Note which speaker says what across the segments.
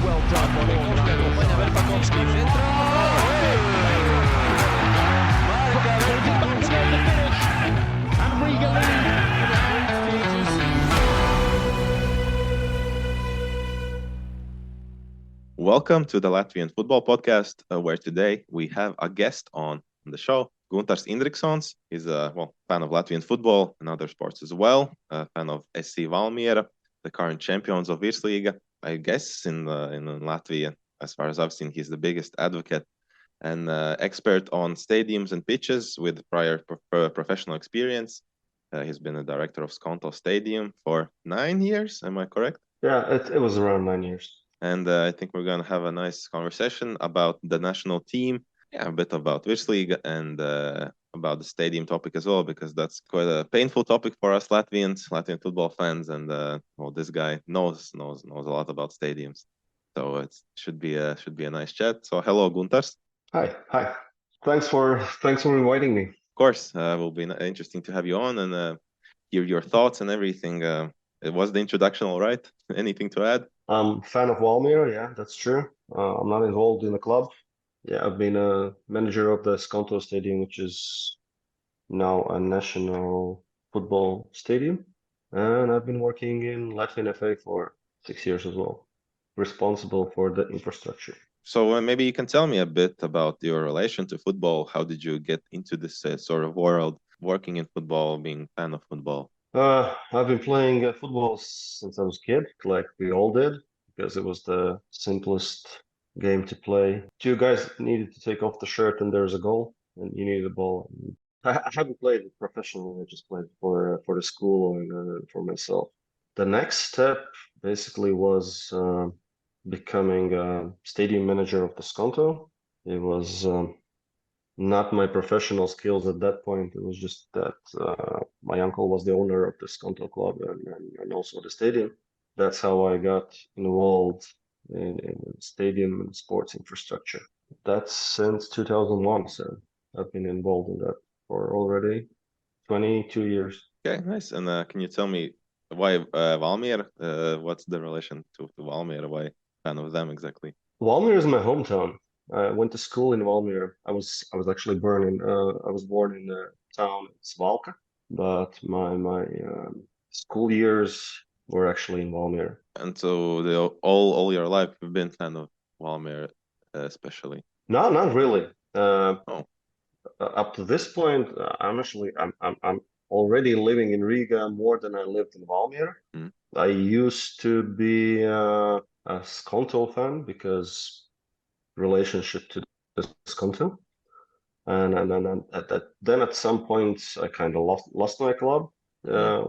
Speaker 1: Well done, acompanha Verpakovski, centra. And Riga
Speaker 2: Welcome to the Latvian Football Podcast, where today we have a guest on the show, Guntars Indriksons. He's a fan of Latvian football and other sports as well, a fan of SC Valmiera, the current champions of Virslīga. I guess in Latvia, as far as I've seen, he's the biggest advocate and expert on stadiums and pitches with prior professional experience. He's been a director of Skonto Stadium for 9 years. Am I correct?
Speaker 3: Yeah, it was around 9 years.
Speaker 2: And I think we're going to have a nice conversation about the national team, a bit about Virslīga and about the stadium topic as well, because that's quite a painful topic for us Latvian football fans. And this guy knows a lot about stadiums, so it should be a nice chat. So hello, Guntars.
Speaker 3: Hi. Thanks for inviting me.
Speaker 2: Of course, it will be interesting to have you on and hear your thoughts and everything. It was the introduction, all right? Anything to add?
Speaker 3: I'm a fan of Valmiera, yeah, that's true. I'm not involved in the club. Yeah, I've been a manager of the Skonto Stadium, which is now a national football stadium. And I've been working in Latvian FA for 6 years as well, responsible for the infrastructure.
Speaker 2: So maybe you can tell me a bit about your relation to football. How did you get into this sort of world, working in football, being a fan of football?
Speaker 3: I've been playing football since I was a kid, like we all did, because it was the simplest game to play. Two guys needed to take off the shirt and there's a goal, and you need a ball. I haven't played it professionally. I just played for the school and for myself. The next step basically was becoming a stadium manager of the Skonto. It was not my professional skills at that point. It was just that my uncle was the owner of the Skonto club and also the stadium. That's how I got involved in stadium and sports infrastructure. That's since 2001, so I've been involved in that for already 22 years.
Speaker 2: Okay, nice. And can you tell me why Valmiera? What's the relation to Valmiera? Why fan of them exactly?
Speaker 3: Valmiera is my hometown. I went to school in Valmiera. I was actually born in the town Svalka, but my school years were actually in Valmiera.
Speaker 2: And so all your life you've been fan of Valmiera, especially?
Speaker 3: No, not really. Up to this point, I'm already living in Riga more than I lived in Valmiera.
Speaker 2: Mm.
Speaker 3: I used to be a Skonto fan because relationship to the Skonto, and then at some point I kind of lost my club,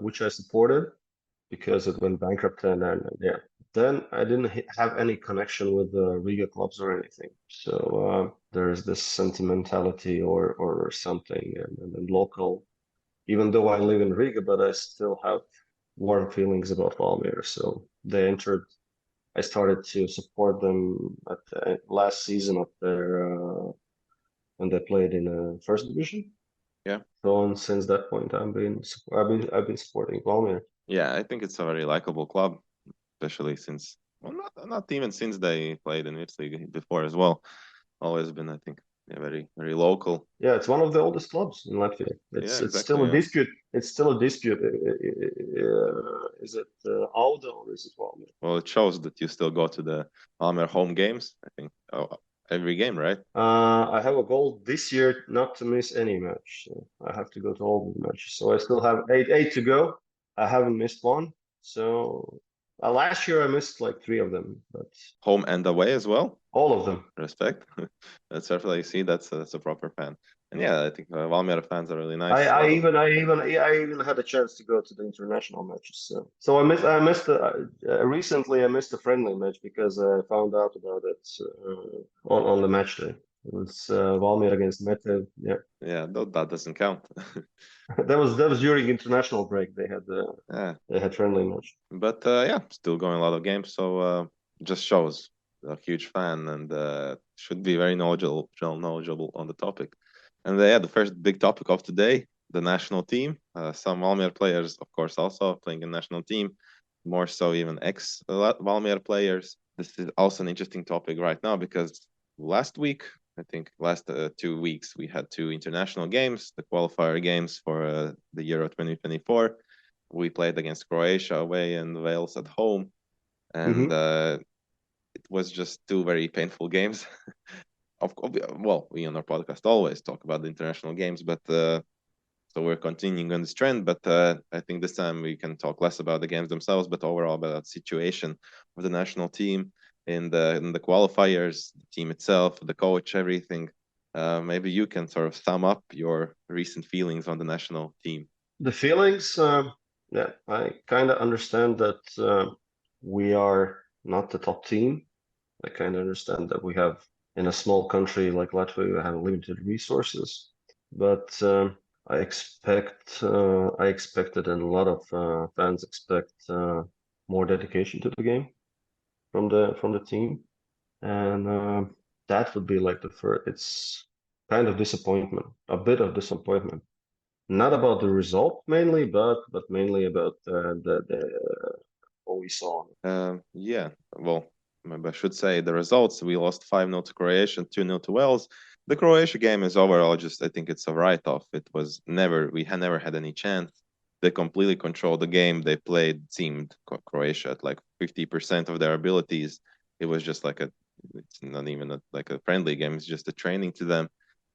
Speaker 3: which I supported because it went bankrupt, and yeah, then I didn't have any connection with the Riga clubs or anything. So there's this sentimentality or something, and local. Even though I live in Riga, but I still have warm feelings about Valmiera. So they entered. I started to support them at the last season of their when they played in first division.
Speaker 2: Yeah.
Speaker 3: So since that point, I've been supporting Valmiera.
Speaker 2: Yeah, I think it's a very likable club, especially since not even since they played in Virslīga before as well. Always been, I think, very very local.
Speaker 3: Yeah, it's one of the oldest clubs in Latvia. It's still a dispute. It's still a dispute. Is it Auda or is it Valmiera?
Speaker 2: Well, it shows that you still go to the Valmiera home games. I think every game, right?
Speaker 3: I have a goal this year not to miss any match. So I have to go to all the matches. So I still have eight to go. I haven't missed one. So last year I missed like 3 of them, but
Speaker 2: home and away as well.
Speaker 3: All of them.
Speaker 2: Respect. That's certainly that's a proper fan. And yeah, I think Valmiera fans are really nice.
Speaker 3: I even had a chance to go to the international matches. So recently I missed a friendly match because I found out about it on the match day. It was Valmiera against Metev. Yeah.
Speaker 2: Yeah, that doesn't count.
Speaker 3: that was during international break. They had friendly match.
Speaker 2: But still going a lot of games. So just shows a huge fan and should be very knowledgeable on the topic. And the first big topic of today, the national team. Some Valmiera players, of course, also playing in national team. more so even ex-Valmiera players. This is also an interesting topic right now because last week, I think last 2 weeks, we had two international games, the qualifier games for the Euro 2024. We played against Croatia away and Wales at home. And it was just two very painful games. Well, we on our podcast always talk about the international games, but so we're continuing on this trend. But I think this time we can talk less about the games themselves, but overall about the situation of the national team in the qualifiers, the team itself, the coach, everything. Maybe you can sort of sum up your recent feelings on the national team.
Speaker 3: The feelings, yeah, I kind of understand that we are not the top team. I kind of understand that we have, in a small country like Latvia, we have limited resources. But I expected, and a lot of fans expect more dedication to the game from the team, and that would be like the first. It's kind of disappointment, a bit of disappointment. Not about the result mainly, but mainly about the what we saw.
Speaker 2: Yeah, well, maybe I should say the results. We lost 5-0 to Croatia, 2-0 to Wales. The Croatia game is overall just, I think it's a write-off. It was never, we had never had any chance. They completely controlled the game. They seemed Croatia at like 50% of their abilities. It was just like it's not even like a friendly game. It's just a training to them.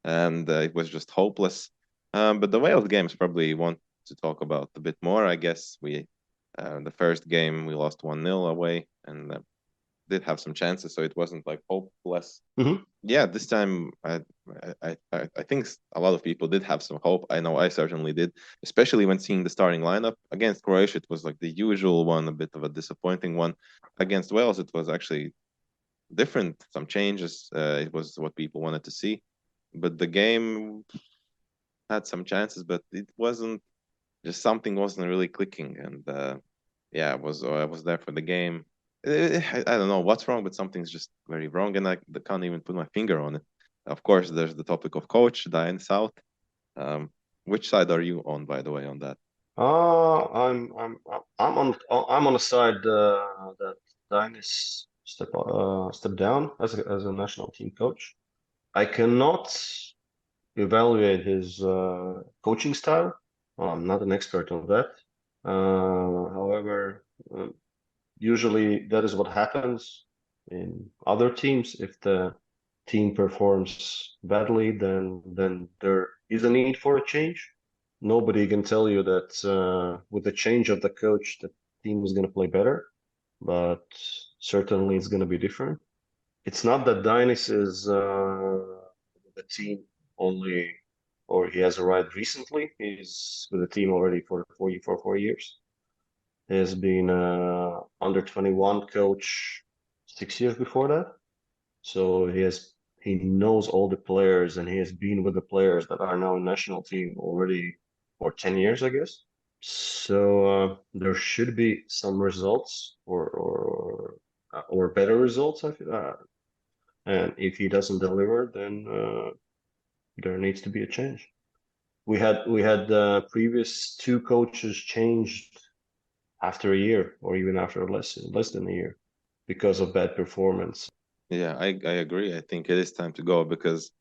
Speaker 2: And it was just hopeless. But the Wales games probably want to talk about a bit more. I guess the first game we lost 1-0 away and did have some chances, so it wasn't like hopeless. Yeah, this time I think a lot of people did have some hope. I know I certainly did, especially when seeing the starting lineup against Croatia. It was like the usual one, a bit of a disappointing one. Against Wales, it was actually different, some changes. It was what people wanted to see, but the game had some chances, but it wasn't, just something wasn't really clicking. And yeah, I was there for the game. I don't know what's wrong, but something's just very wrong, and I can't even put my finger on it. Of course, there's the topic of coach DainisOut. Which side are you on, by the way, on that?
Speaker 3: I'm on the side that Dainis step down as a national team coach. I cannot evaluate his coaching style. Well, I'm not an expert on that. However, usually that is what happens in other teams. If the team performs badly, then there is a need for a change. Nobody can tell you that with the change of the coach, the team is going to play better, but certainly it's going to be different. It's not that Dainis is the team only, or he has arrived recently. He's with the team already for 4 years. He has been under 21 coach 6 years before that. So he knows all the players, and he has been with the players that are now in national team already for 10 years, I guess. So there should be some results or better results. And if he doesn't deliver, then there needs to be a change. We had previous two coaches changed after a year, or even after less than a year, because of bad performance.
Speaker 2: Yeah, I agree. I think it is time to go because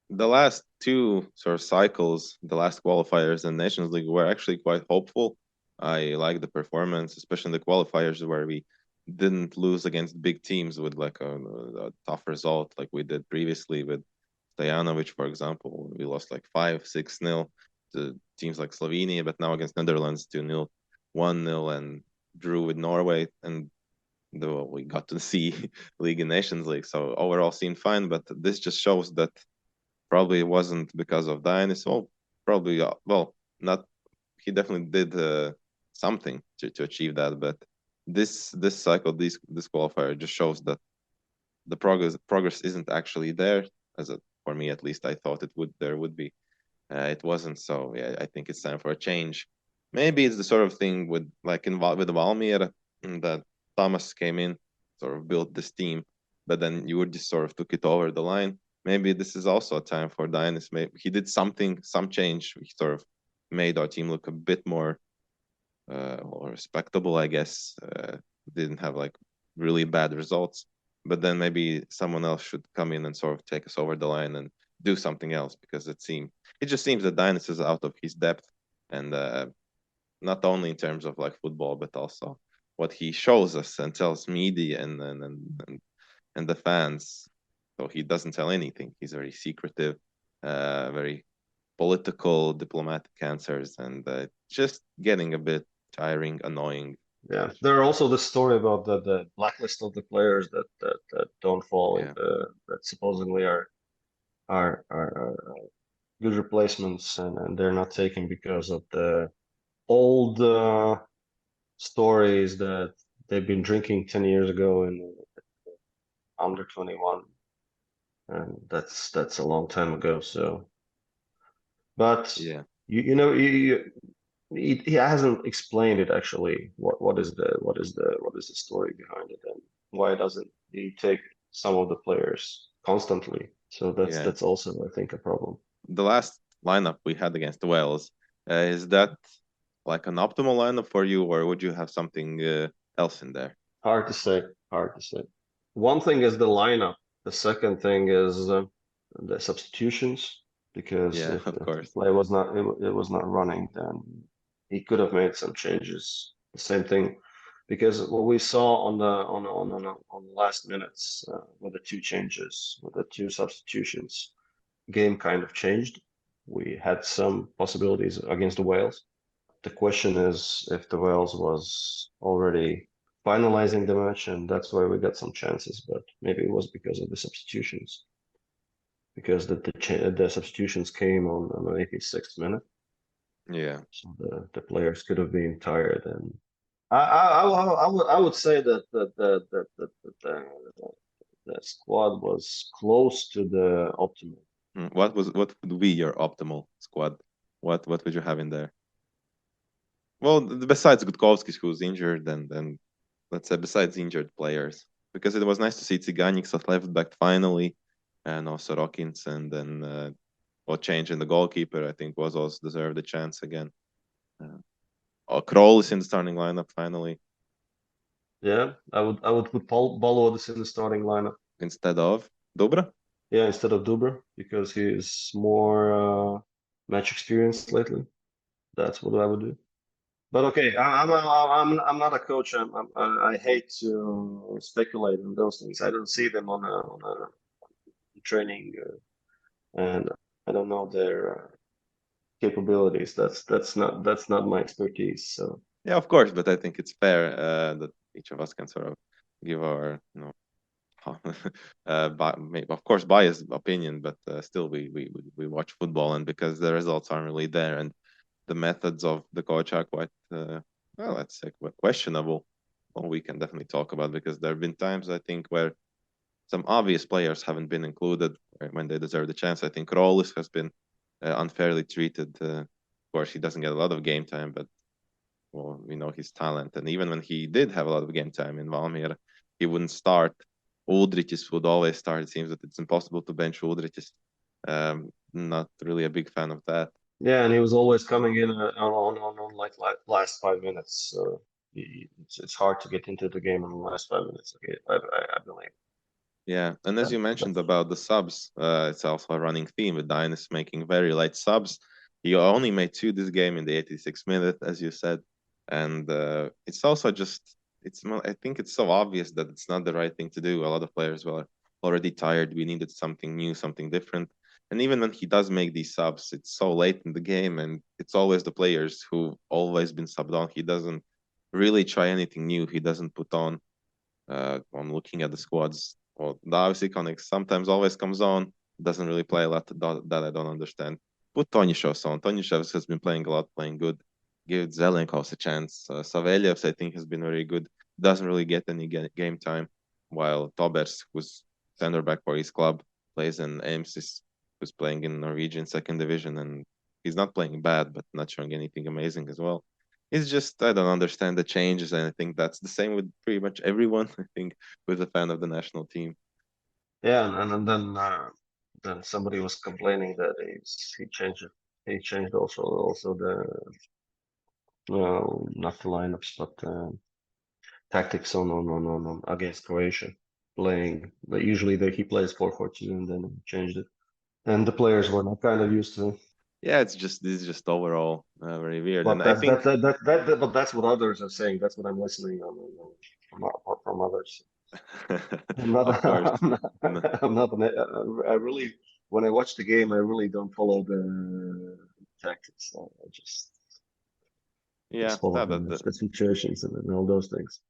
Speaker 2: the last two sort of cycles, the last qualifiers and Nations League were actually quite hopeful. I like the performance, especially in the qualifiers where we didn't lose against big teams with like a tough result like we did previously with Stojanovic, for example. We lost like 5-6-0 to teams like Slovenia, but now against Netherlands 2-0, 1-0, and drew with Norway. And we got to see League of Nations League. So overall seemed fine, but this just shows that probably it wasn't because of Dainis. Well, probably, well, not, he definitely did something to achieve that, but this cycle, this qualifier just shows that the progress isn't actually there. For me at least, I thought there would be. It wasn't. So yeah, I think it's time for a change. Maybe it's the sort of thing with like with Valmiera that Thomas came in, sort of built this team, but then you just sort of took it over the line. Maybe this is also a time for Dainis. Maybe he did some change. He sort of made our team look a bit more or respectable, I guess. Didn't have like really bad results, but then maybe someone else should come in and sort of take us over the line and do something else, because it just seems that Dainis is out of his depth, and not only in terms of like football, but also what he shows us and tells media and the fans. So he doesn't tell anything. He's very secretive, very political, diplomatic answers, and just getting a bit tiring, annoying.
Speaker 3: Yeah, there are also the story about the blacklist of the players that don't fall
Speaker 2: Yeah.
Speaker 3: into that supposedly are good replacements, and they're not taken because of the old stories that they've been drinking 10 years ago in under 21, and that's a long time ago. So, but
Speaker 2: Yeah.
Speaker 3: you know he hasn't explained it actually. What is the story behind it, and why doesn't he take some of the players constantly? So
Speaker 2: Yeah.
Speaker 3: that's also, I think, a problem.
Speaker 2: The last lineup we had against Wales, is that like an optimal lineup for you, or would you have something else in there?
Speaker 3: Hard to say. Hard to say. One thing is the lineup. The second thing is the substitutions, because
Speaker 2: Yeah, of
Speaker 3: if the
Speaker 2: course.
Speaker 3: play was not it was not running, then he could have made some changes. The same thing, because what we saw on the last minutes with the two changes, with the two substitutions, game kind of changed. We had some possibilities against the Wales. The question is if the Wales was already finalizing the match, and that's why we got some chances. But maybe it was because of the substitutions, because the substitutions came on the 86th minute,
Speaker 2: Yeah.
Speaker 3: so the players could have been tired. And I would say that the squad was close to the optimal.
Speaker 2: What would be your optimal squad? What would you have in there? Well, besides Gutkovskis, who's injured, and let's say besides injured players, because it was nice to see Tsiganik's at left back finally, and also Rokins, and then change in the goalkeeper. I think was also deserved a chance again. Kroll is in the starting lineup finally,
Speaker 3: Yeah, I would put Paul Balodis in the starting lineup.
Speaker 2: instead of Dobra.
Speaker 3: Yeah, instead of Dubra, because he is more match experienced lately. That's what I would do. But okay, I'm not a coach. I hate to speculate on those things. I don't see them on a training, and I don't know their capabilities. That's not my expertise. So
Speaker 2: Yeah, of course, but I think it's fair that each of us can sort of give our, of course, biased opinion, but still we watch football, and because the results aren't really there, and the methods of the coach are quite, well, let's say, quite questionable. Well, we can definitely talk about, because there have been times, I think, where some obvious players haven't been included when they deserve the chance. I think Rollis has been unfairly treated. Of course, he doesn't get a lot of game time, but well, we know his talent. And even when he did have a lot of game time in Valmiera, he wouldn't start. Uldrichis would always start. It seems that it's impossible to bench Uldrichis. Not really a big fan of that.
Speaker 3: yeah, and he was always coming in on like last 5 minutes. So it's hard to get into the game in the last 5 minutes. Okay, I believe.
Speaker 2: Yeah, and as you mentioned about the subs, it's also a running theme with Dainis making very light subs. He only made two this game in the 86th minute, as you said, and it's also just I think it's so obvious that it's not the right thing to do. A lot of players were already tired. We needed something new, something different. And even when he does make these subs, it's so late in the game, and it's always the players who've always been subbed on. He doesn't really try anything new. He doesn't put on looking at the squads. Well, the obviously Connect sometimes always comes on, doesn't really play a lot that I don't understand. Put Tonishevs on. Tonishevs has been playing a lot, playing good. Give Zelenkos a chance. Savelyevs, I think, has been very good. Doesn't really get any game time, while Tobers, who's center back for his club, plays in AMSIS, who's playing in Norwegian second division, and he's not playing bad, but not showing anything amazing as well. It's just I don't understand the changes, and I think that's the same with pretty much everyone. I think who's a fan of the national team.
Speaker 3: Yeah, and then somebody was complaining that he changed it. He changed also Not the lineups, but tactics on against Croatia. Playing, but usually he plays 4-4-2 and then changed it. And the players were not kind of used to it.
Speaker 2: Yeah, this is just overall very weird,
Speaker 3: But
Speaker 2: and I think
Speaker 3: but that's what others are saying. That's what I'm listening on from others. I'm not.
Speaker 2: of course.
Speaker 3: I'm not. I'm not I really, when I watch the game, I really don't follow the tactics. I
Speaker 2: Yeah,
Speaker 3: just follow
Speaker 2: no,
Speaker 3: the specifications and all those things.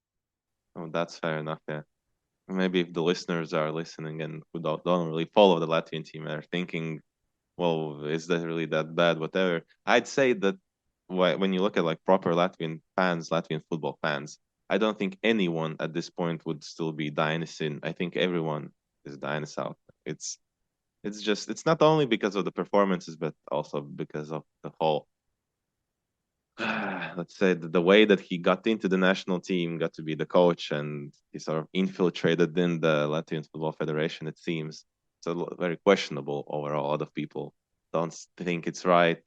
Speaker 2: oh, that's fair enough. Yeah, maybe if the listeners are listening and who don't really follow the Latvian team are thinking, well, is that really that bad? Whatever. I'd say that when you look at like proper Latvian fans, Latvian football fans, I don't think anyone at this point would still be Dionysin. I think everyone is DainisOut. It's it's not only because of the performances, but also because of the whole let's say the way that he got into the national team, got to be the coach, and he sort of infiltrated in the Latvian Football Federation. It seems so very questionable overall. A lot of people don't think it's right.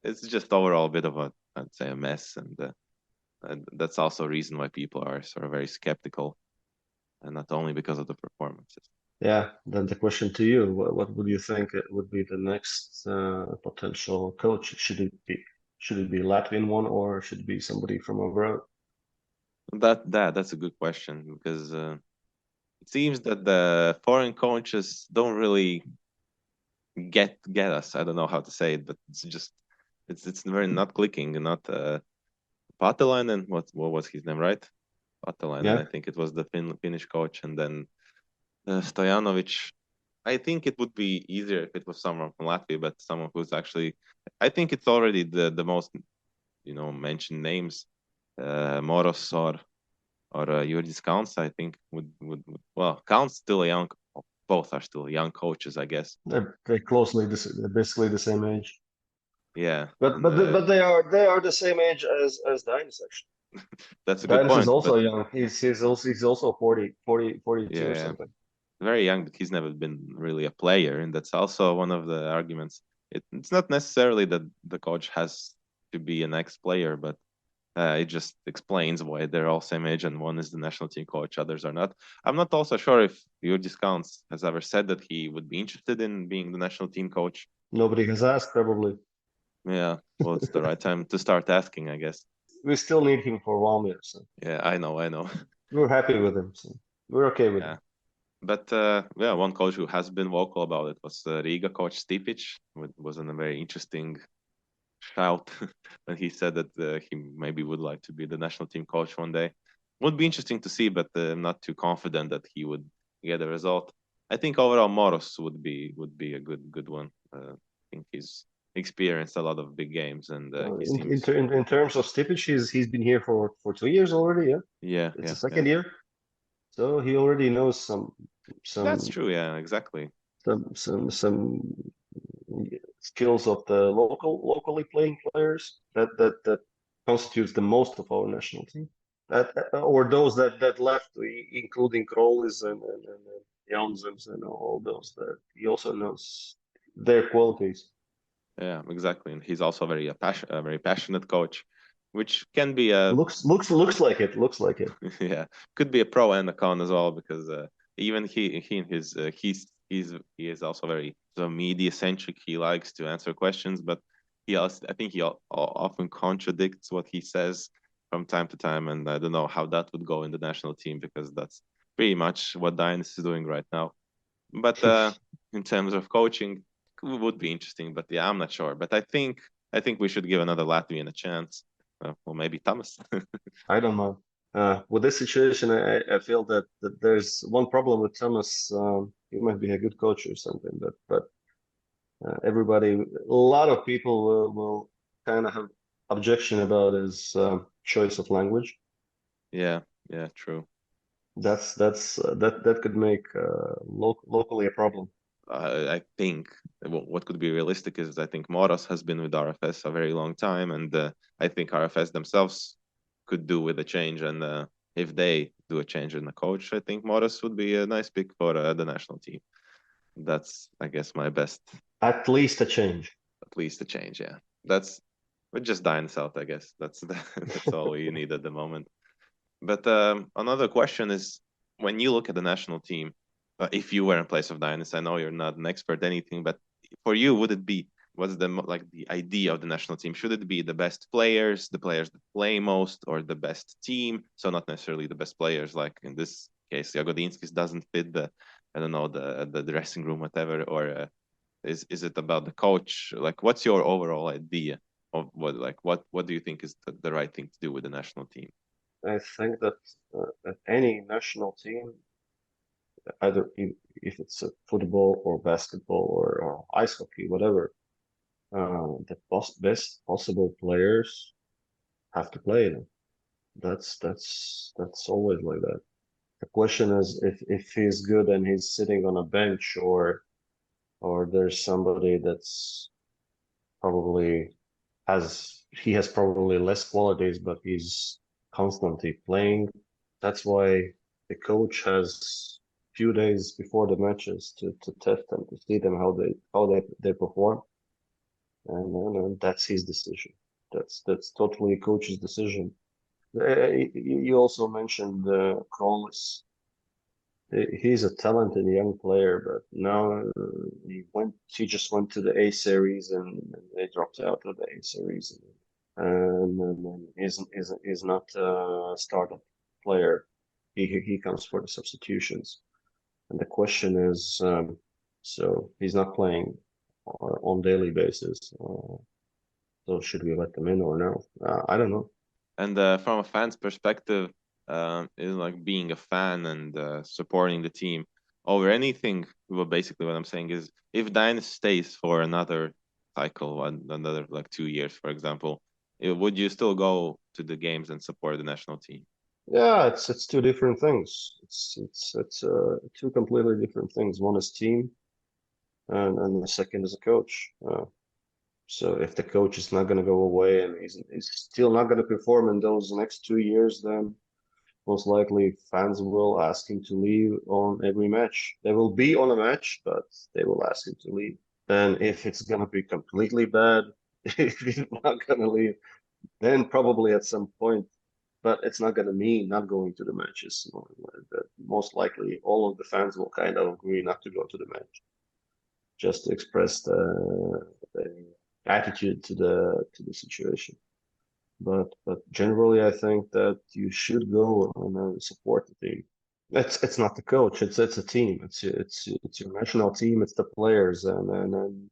Speaker 2: It's just overall a bit of a, I'd say, a mess, and that's also a reason why people are sort of very skeptical, and not only because of the performances.
Speaker 3: Yeah. Then the question to you: what would you think it would be the next potential coach? Should it be Latvian one or should it be somebody from abroad?
Speaker 2: That's a good question because it seems that the foreign coaches don't really get us. I don't know how to say it, but it's just it's very not clicking. Not Patelainen. What was his name, right? Patelainen. I
Speaker 3: Yeah.
Speaker 2: think it was the Finnish coach, and then Stojanovic. I think it would be easier if it was someone from Latvia, but someone who's actually. I think it's already the most mentioned names. Moros or Jurgis Counts. I think would well Counts still a young. Both are still young coaches, I guess.
Speaker 3: They're they're basically the same age.
Speaker 2: Yeah,
Speaker 3: But
Speaker 2: and
Speaker 3: they are the same age as Dinas actually.
Speaker 2: that's a good
Speaker 3: Dinas is
Speaker 2: point.
Speaker 3: also
Speaker 2: But
Speaker 3: young. He's also 42 or
Speaker 2: yeah,
Speaker 3: something.
Speaker 2: very young, but he's never been really a player, and that's also one of the arguments. It's not necessarily that the coach has to be an ex-player, but it just explains why they're all same age, and one is the national team coach, others are not. I'm not also sure if Jurgis Counts has ever said that he would be interested in being the national team coach.
Speaker 3: Nobody has asked probably.
Speaker 2: Yeah, well, it's the right time to start asking, I guess.
Speaker 3: We still need him for Valmiera, so
Speaker 2: Yeah, I know.
Speaker 3: we're happy with him. So we're okay with
Speaker 2: Yeah.
Speaker 3: him.
Speaker 2: But yeah, one coach who has been vocal about it was Riga coach Stipic. It was a very interesting shout when he said that he maybe would like to be the national team coach one day. Would be interesting to see, but I'm not too confident that he would get a result. I think overall Moros would be a good one. I think he's experienced a lot of big games, and he seems
Speaker 3: In terms of Stipic, he's been here for 2 years already. Yeah,
Speaker 2: yeah
Speaker 3: it's
Speaker 2: yeah
Speaker 3: the
Speaker 2: yeah.
Speaker 3: second year, so he already knows
Speaker 2: That's
Speaker 3: some
Speaker 2: true. Yeah, exactly.
Speaker 3: some skills of the locally playing players that constitutes the most of our national team. Or those that left, including Krollis and Janssens and all those, that he also knows their qualities.
Speaker 2: Yeah, exactly. And he's also a very passionate coach, which can be a
Speaker 3: Looks like it. Looks like it.
Speaker 2: yeah, could be a pro and a con as well because even he in his he is also very media centric. He likes to answer questions, but he also I think he often contradicts what he says from time to time, and I don't know how that would go in the national team because that's pretty much what Dines is doing right now. But in terms of coaching, it would be interesting. But yeah, I'm not sure. But I think we should give another Latvian a chance. Or maybe Thomas.
Speaker 3: I don't know. With this situation, I feel that there's one problem with Thomas. He might be a good coach or something, but everybody, a lot of people will kind of have objection about his choice of language.
Speaker 2: Yeah, yeah, true.
Speaker 3: That could make locally a problem.
Speaker 2: I think what could be realistic is I think Moras has been with RFS a very long time, and I think RFS themselves could do with a change. And if they do a change in the coach, I think Moras would be a nice pick for the national team. That's, I guess, my best,
Speaker 3: At least a change.
Speaker 2: at least a change. Yeah, that's But just DainisOut, I guess. That's that's all you need at the moment. But another question is, when you look at the national team, if you were in place of Dainis, I know you're not an expert anything, but for you, would it be what's the like the idea of the national team? Should it be the best players, the players that play most, or the best team? So not necessarily the best players, like in this case, Jagodinskis doesn't fit the I don't know the dressing room, whatever, or is it about the coach? Like, what's your overall idea of what do you think is the right thing to do with the national team?
Speaker 3: I think that any national team, either if it's a football or basketball or ice hockey, whatever, the best possible players have to play them. That's always like that. The question is if he's good and he's sitting on a bench, or there's somebody that's probably has probably less qualities, but he's constantly playing. That's why the coach has few days before the matches to test them, to see them how they perform, and that's his decision. That's totally a coach's decision. You also mentioned Krollis. He's a talented young player, but now he just went to the A series and they dropped out of the A series, and is not a startup player. He comes for the substitutions, and the question is, so he's not playing on daily basis. So should we let them in or no? I don't know.
Speaker 2: And from a fan's perspective, is like being a fan and supporting the team over anything. Well, basically, what I'm saying is, if Dainis stays for another cycle, another like 2 years, for example, would you still go to the games and support the national team?
Speaker 3: Yeah, it's two different things. It's two completely different things. One is team, and the second is a coach. So if the coach is not going to go away and he's still not going to perform in those next 2 years, then most likely fans will ask him to leave on every match. They will be on a match, but they will ask him to leave. Then if it's going to be completely bad, if he's not going to leave, then probably at some point, but it's not going to mean not going to the matches. Most likely all of the fans will kind of agree not to go to the match, just to express the attitude to the situation. But generally, I think that you should go and support the team. It's not the coach. It's a team. It's your national team. It's the players, and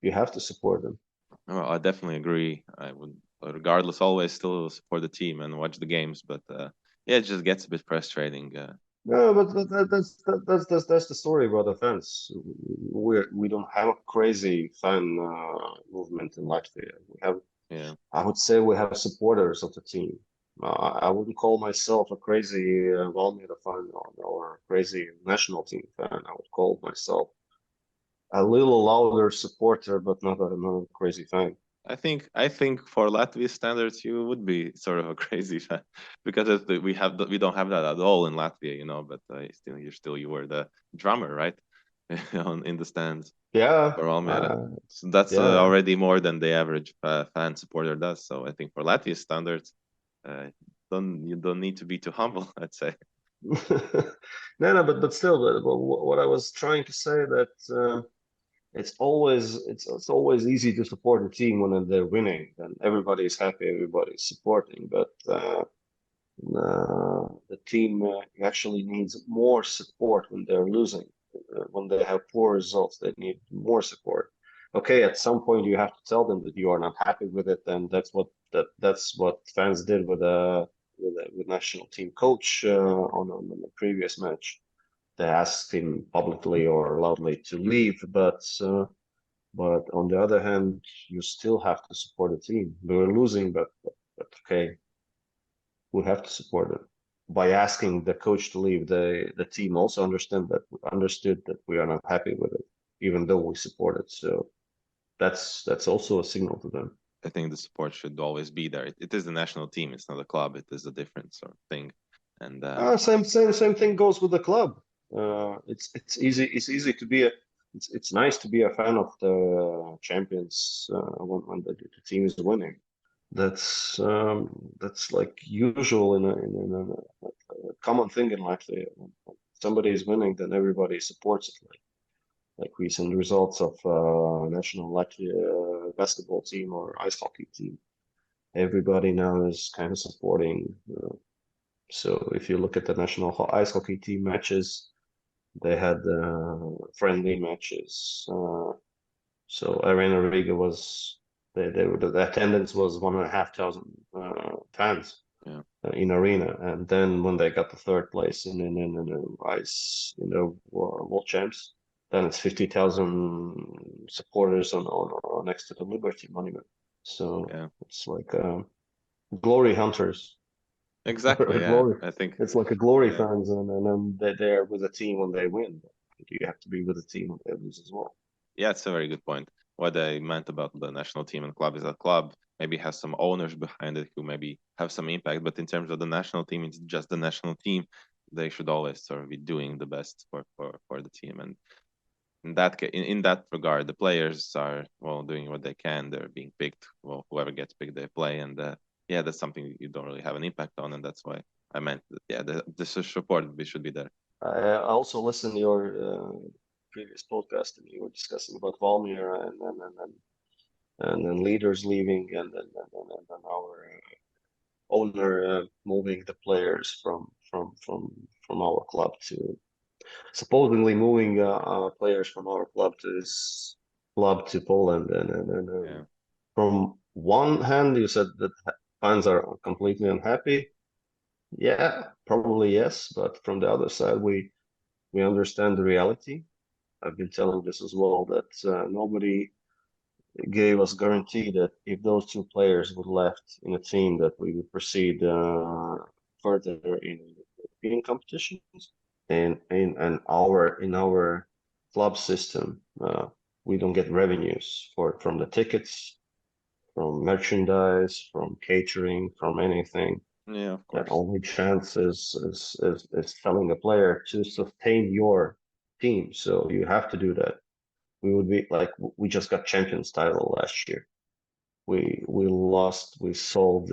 Speaker 3: you have to support them.
Speaker 2: Well, I definitely agree. I would, regardless, always still support the team and watch the games. But yeah, it just gets a bit frustrating.
Speaker 3: No, but that's the story about the fans. We don't have a crazy fan movement in Latvia. We have,
Speaker 2: Yeah.
Speaker 3: I would say, we have supporters of the team. I wouldn't call myself a crazy Valmiera fan or a crazy national team fan. I would call myself a little louder supporter, but not a crazy fan.
Speaker 2: I think for Latvia standards, you would be sort of a crazy fan because we don't have that at all in Latvia, you know. But you were the drummer, right, in the stands
Speaker 3: Yeah,
Speaker 2: for Valmiera. So that's
Speaker 3: yeah.
Speaker 2: already more than the average fan supporter does. So I think for Latvia standards, you don't need to be too humble, I'd say.
Speaker 3: No, but still, what I was trying to say that it's always easy to support a team when they're winning, and everybody's happy, everybody's supporting. But the team actually needs more support when they're losing. When they have poor results, they need more support. Okay, at some point you have to tell them that you are not happy with it, and that's what fans did with national team coach on the previous match. They asked him publicly or loudly to leave, but on the other hand, you still have to support the team. We were losing, but okay, we have to support them. By asking the coach to leave, the team also understood that we are not happy with it, even though we support it. So that's also a signal to them.
Speaker 2: I think the support should always be there. It is the national team. It's not a club. It is a different sort of thing. And
Speaker 3: Same thing goes with the club. It's easy to be it's nice to be a fan of the champions when the team is winning. that's like usual in a common thing in Latvia. When somebody is winning, then everybody supports it. Like recent results of national Latvia basketball team or ice hockey team. Everybody now is kind of supporting. So if you look at the national ice hockey team matches, they had friendly matches. So Arena Riga was the attendance was 1,500 fans
Speaker 2: Yeah.
Speaker 3: in arena, and then when they got the third place in ice world champs, then it's 50,000 supporters on next to the Liberty Monument. So
Speaker 2: Yeah.
Speaker 3: it's like glory hunters.
Speaker 2: Exactly. Yeah.
Speaker 3: Glory.
Speaker 2: I think.
Speaker 3: It's like a glory
Speaker 2: Yeah.
Speaker 3: fans, and then they're there with a team when they win. You have to be with a team when they lose as well.
Speaker 2: Yeah, it's a very good point. What I meant about the national team and club is that club maybe has some owners behind it who maybe have some impact, but in terms of the national team, it's just the national team. They should always sort of be doing the best for the team. And in that regard, the players are doing what they can. They're being picked. Well, whoever gets picked, they play, and yeah, that's something you don't really have an impact on, and that's why I meant that, yeah, the support should be there.
Speaker 3: I also listened to your previous podcast, and you were discussing about Valmiera and then leaders leaving, and our owner moving the players from our club to supposedly moving players from our club to his club to Poland, and
Speaker 2: Yeah.
Speaker 3: from one hand, you said that fans are completely unhappy. Yeah, probably yes, but from the other side, we understand the reality. I've been telling this as well that nobody gave us guarantee that if those two players would left in a team that we would proceed further in European competitions. And in our club system, we don't get revenues from the tickets, from merchandise, from catering, from anything.
Speaker 2: Yeah, of
Speaker 3: The
Speaker 2: course.
Speaker 3: only chance is selling a player to sustain your team. So you have to do that. We would be like we just got champions title last year. We sold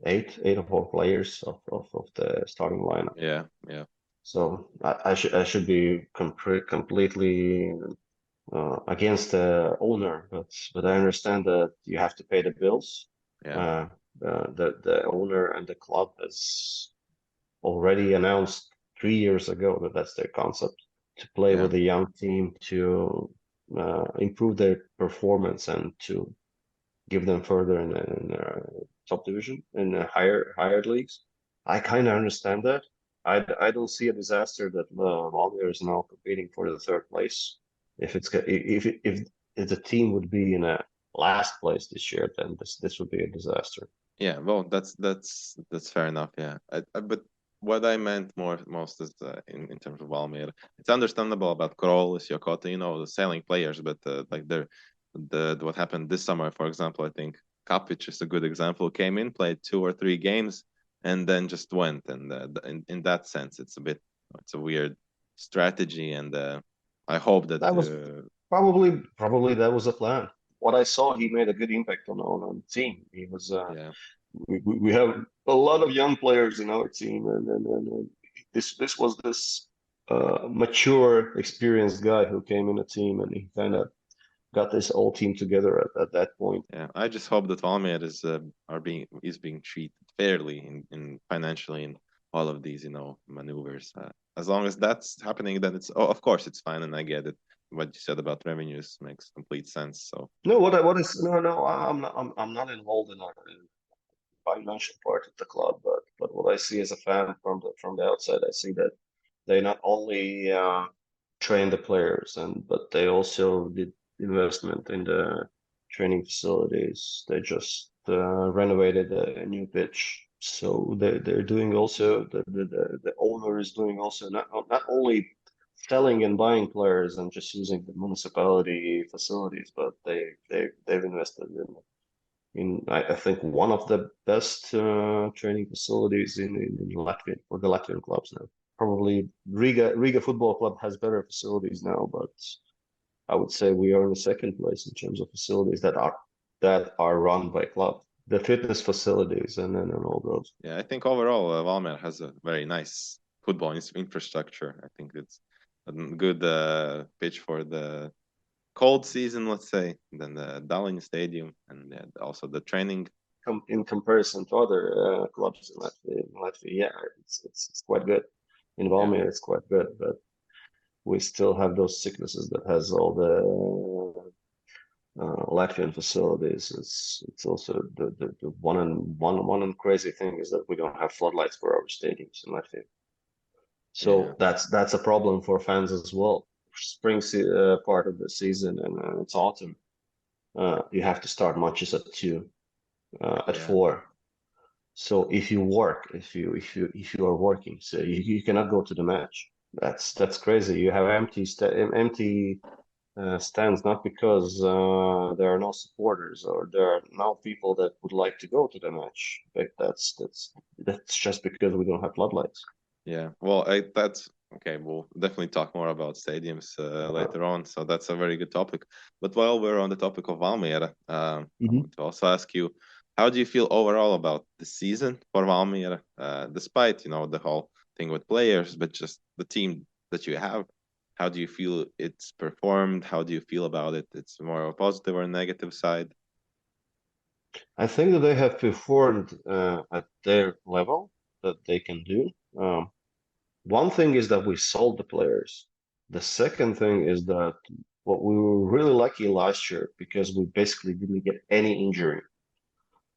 Speaker 3: eight of our players of the starting lineup.
Speaker 2: Yeah, yeah,
Speaker 3: So I should be completely against the owner, but I understand that you have to pay the bills.
Speaker 2: yeah,
Speaker 3: Uh, the owner and the club has already announced 3 years ago that that's their concept, to play
Speaker 2: yeah,
Speaker 3: with a young team, to improve their performance and to give them further in top division in higher leagues. I kind of understand that. I don't see a disaster that Valmiera is now competing for the third place. If the team would be in a last place this year, then this would be a disaster.
Speaker 2: yeah. Well, that's fair enough. Yeah, but what I meant most is in terms of Valmiera, it's understandable about Kroll, Yokota, the selling players, but like the what happened this summer, for example, I think Kapic is a good example. Came in, played 2 or 3 games, and then just went. And in that sense, it's a weird strategy, and I hope that
Speaker 3: That was probably that was a plan. What I saw, he made a good impact on the team. He was
Speaker 2: yeah,
Speaker 3: we have a lot of young players in our team, and this was this mature, experienced guy who came in the team, and he kind of got this whole team together at that point.
Speaker 2: yeah. I just hope that Valmiera is being treated fairly in financially in all of these maneuvers. As long as that's happening, then of course it's fine, and I get it. What you said about revenues makes complete sense. So
Speaker 3: No, what is no, I'm not involved in financial part of the club, but what I see as a fan from the outside, I see that they not only train the players but they also did investment in the training facilities. They just renovated a new pitch. So they're doing also the owner is doing also not only selling and buying players and just using the municipality facilities, but they've invested in I think one of the best training facilities in Latvia for the Latvian clubs now. Probably Riga Football Club has better facilities now, but I would say we are in the second place in terms of facilities that are that are run by club. The fitness facilities and all those.
Speaker 2: Yeah, I think overall Valmiera has a very nice football infrastructure. I think it's a good pitch for the cold season, let's say, then the Skonto Stadium, and also the training.
Speaker 3: In comparison to other clubs in Latvia, yeah, it's quite good. In Valmiera, it's quite good, but we still have those sicknesses that has all the Latvian facilities. It's also the one crazy thing is that we don't have floodlights for our stadiums in Latvia. So that's a problem for fans as well. Spring part of the season and it's autumn. You have to start matches at 2, at 4. So if you work, if you are working, so you cannot go to the match. That's crazy. You have empty stands not because there are no supporters or there are no people that would like to go to the match. But that's just because we don't have floodlights.
Speaker 2: Yeah, well, that's okay. We'll definitely talk more about stadiums later on. So that's a very good topic. But while we're on the topic of Valmiera, I want to also ask you, how do you feel overall about the season for Valmiera, despite the whole thing with players, but just the team that you have? How do you feel it's performed? How do you feel about it? It's more of a positive or a negative side?
Speaker 3: I think that they have performed at their level that they can do. One thing is that we sold the players. The second thing is that what we were really lucky last year because we basically didn't get any injury.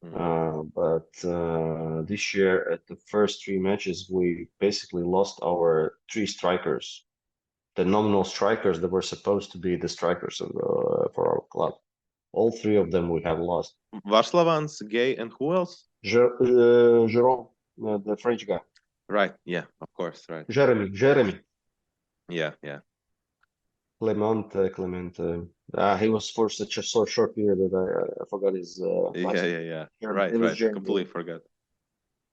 Speaker 3: But this year, at the first 3 matches, we basically lost our 3 strikers, the nominal strikers that were supposed to be the strikers for our club. All 3 of them we have lost.
Speaker 2: Varslavans, Gay, and who else?
Speaker 3: Jerome, the French guy.
Speaker 2: Right. Yeah. Of course. Right.
Speaker 3: Jeremy.
Speaker 2: Yeah. Yeah.
Speaker 3: Clemente. He was for such a short period that I forgot his last name.
Speaker 2: Yeah.
Speaker 3: Jeremy.
Speaker 2: Right. Completely forgot.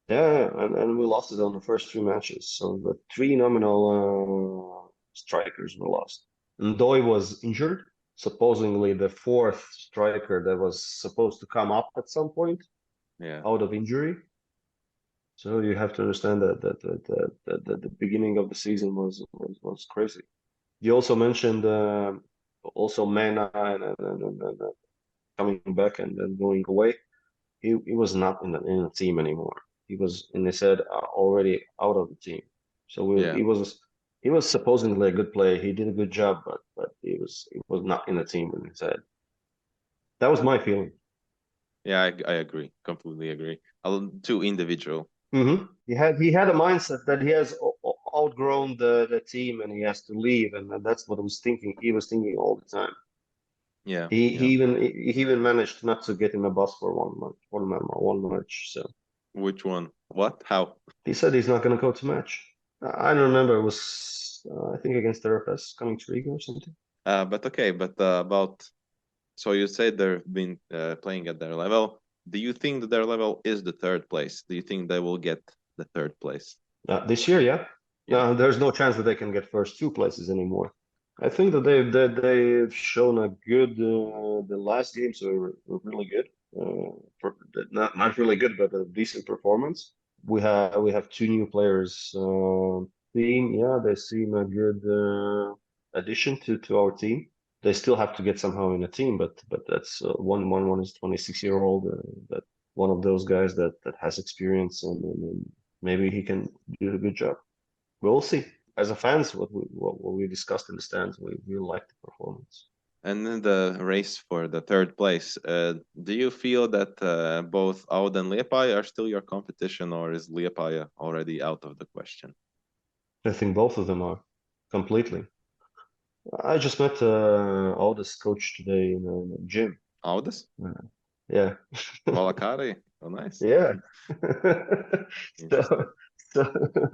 Speaker 3: Yeah, and we lost it on the first 3 matches. So the 3 nominal strikers were lost. Ndoi was injured. Supposedly the 4th striker that was supposed to come up at some point, out of injury. So you have to understand that the beginning of the season was crazy. You also mentioned also Mena and coming back and then going away. He was not in the team anymore. He was in his head already out of the team. So he was supposedly a good player. He did a good job, but he was not in the team in his head. That was my feeling.
Speaker 2: Yeah, I agree. Completely agree. Too individual.
Speaker 3: He had a mindset that he has outgrown the team and he has to leave, and that's what I was thinking. He was thinking all the time.
Speaker 2: Yeah.
Speaker 3: He even managed not to get in a bus for 1 match. So
Speaker 2: which one? What? How?
Speaker 3: he said he's not going to go to match. I don't remember. It was I think against the RFS coming to Riga or something.
Speaker 2: But okay. But about so you said they've been playing at their level. Do you think that their level is the 3rd place? Do you think they will get the 3rd place?
Speaker 3: This year, yeah. No, there's no chance that they can get first 2 places anymore. I think that they've shown a good. The last games were really good. Not really good, but a decent performance. We have 2 new players. They seem a good addition to our team. They still have to get somehow in a team, but that's one is 26-year-old. That one of those guys that has experience and maybe he can do a good job. We'll see. As a fans, what we discussed in the stands, we really like the performance.
Speaker 2: And in the race for the 3rd place, do you feel that both Aud and Liepāja are still your competition, or is Liepāja already out of the question?
Speaker 3: I think both of them are completely. I just met Aud's coach today in the gym.
Speaker 2: Audis?
Speaker 3: Yeah.
Speaker 2: Valakari? Oh, nice.
Speaker 3: Yeah.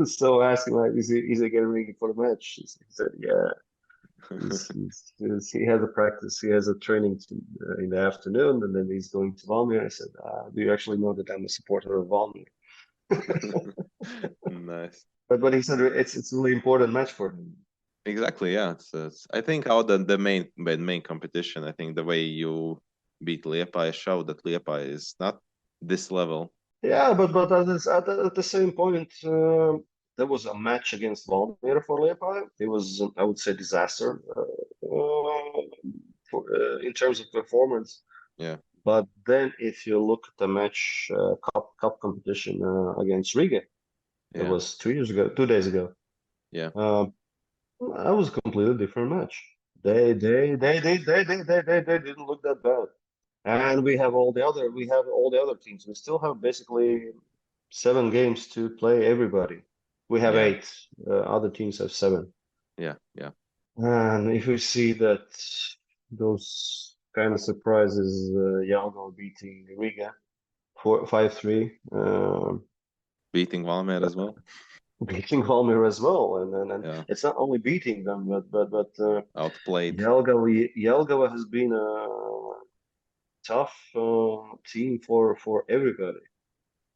Speaker 3: so I asked him, like, is he getting ready for the match? He said, yeah. He has a practice. He has a training in the afternoon, and then he's going to Valmiera. I said, "Do you actually know that I'm a supporter of Valmiera?"
Speaker 2: Nice.
Speaker 3: But he said it's a really important match for him.
Speaker 2: Exactly. Yeah. I think the main competition. I think the way you beat Liepāja showed that Liepāja is not this level.
Speaker 3: Yeah, but at the same point, there was a match against Valmiera for Liepāja. It was, I would say, disaster in terms of performance.
Speaker 2: Yeah.
Speaker 3: But then, if you look at the match, cup competition against Riga, it
Speaker 2: Yeah.
Speaker 3: was 2 days ago.
Speaker 2: Yeah.
Speaker 3: That was a completely different match. They didn't look that bad. And we have all the other teams. We still have basically 7 games to play everybody. We have
Speaker 2: Yeah.
Speaker 3: 8. Other teams have 7.
Speaker 2: Yeah. Yeah.
Speaker 3: And if we see that those kind of surprises, Jalgo beating Riga 5-3,
Speaker 2: Beating Valmiera as well.
Speaker 3: beating Valmiera as well, and
Speaker 2: Yeah.
Speaker 3: it's not only beating them, but
Speaker 2: Outplayed.
Speaker 3: Jelgava has been a tough team for everybody.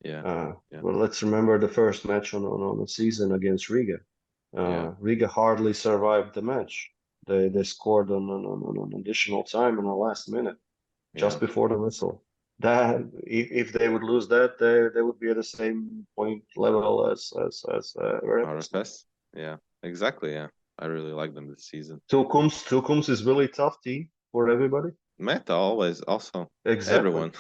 Speaker 2: Yeah. Yeah.
Speaker 3: Well, let's remember the first match on the season against Riga.
Speaker 2: Yeah.
Speaker 3: Riga hardly survived the match. They scored on additional time in the last minute, just
Speaker 2: Yeah.
Speaker 3: before the whistle. That if they would lose that, they would be at the same point level as Veritas.
Speaker 2: RFS. Yeah. Exactly. Yeah. I really like them this season.
Speaker 3: Tukums is really tough team for everybody.
Speaker 2: Meta always also
Speaker 3: Exactly.
Speaker 2: everyone.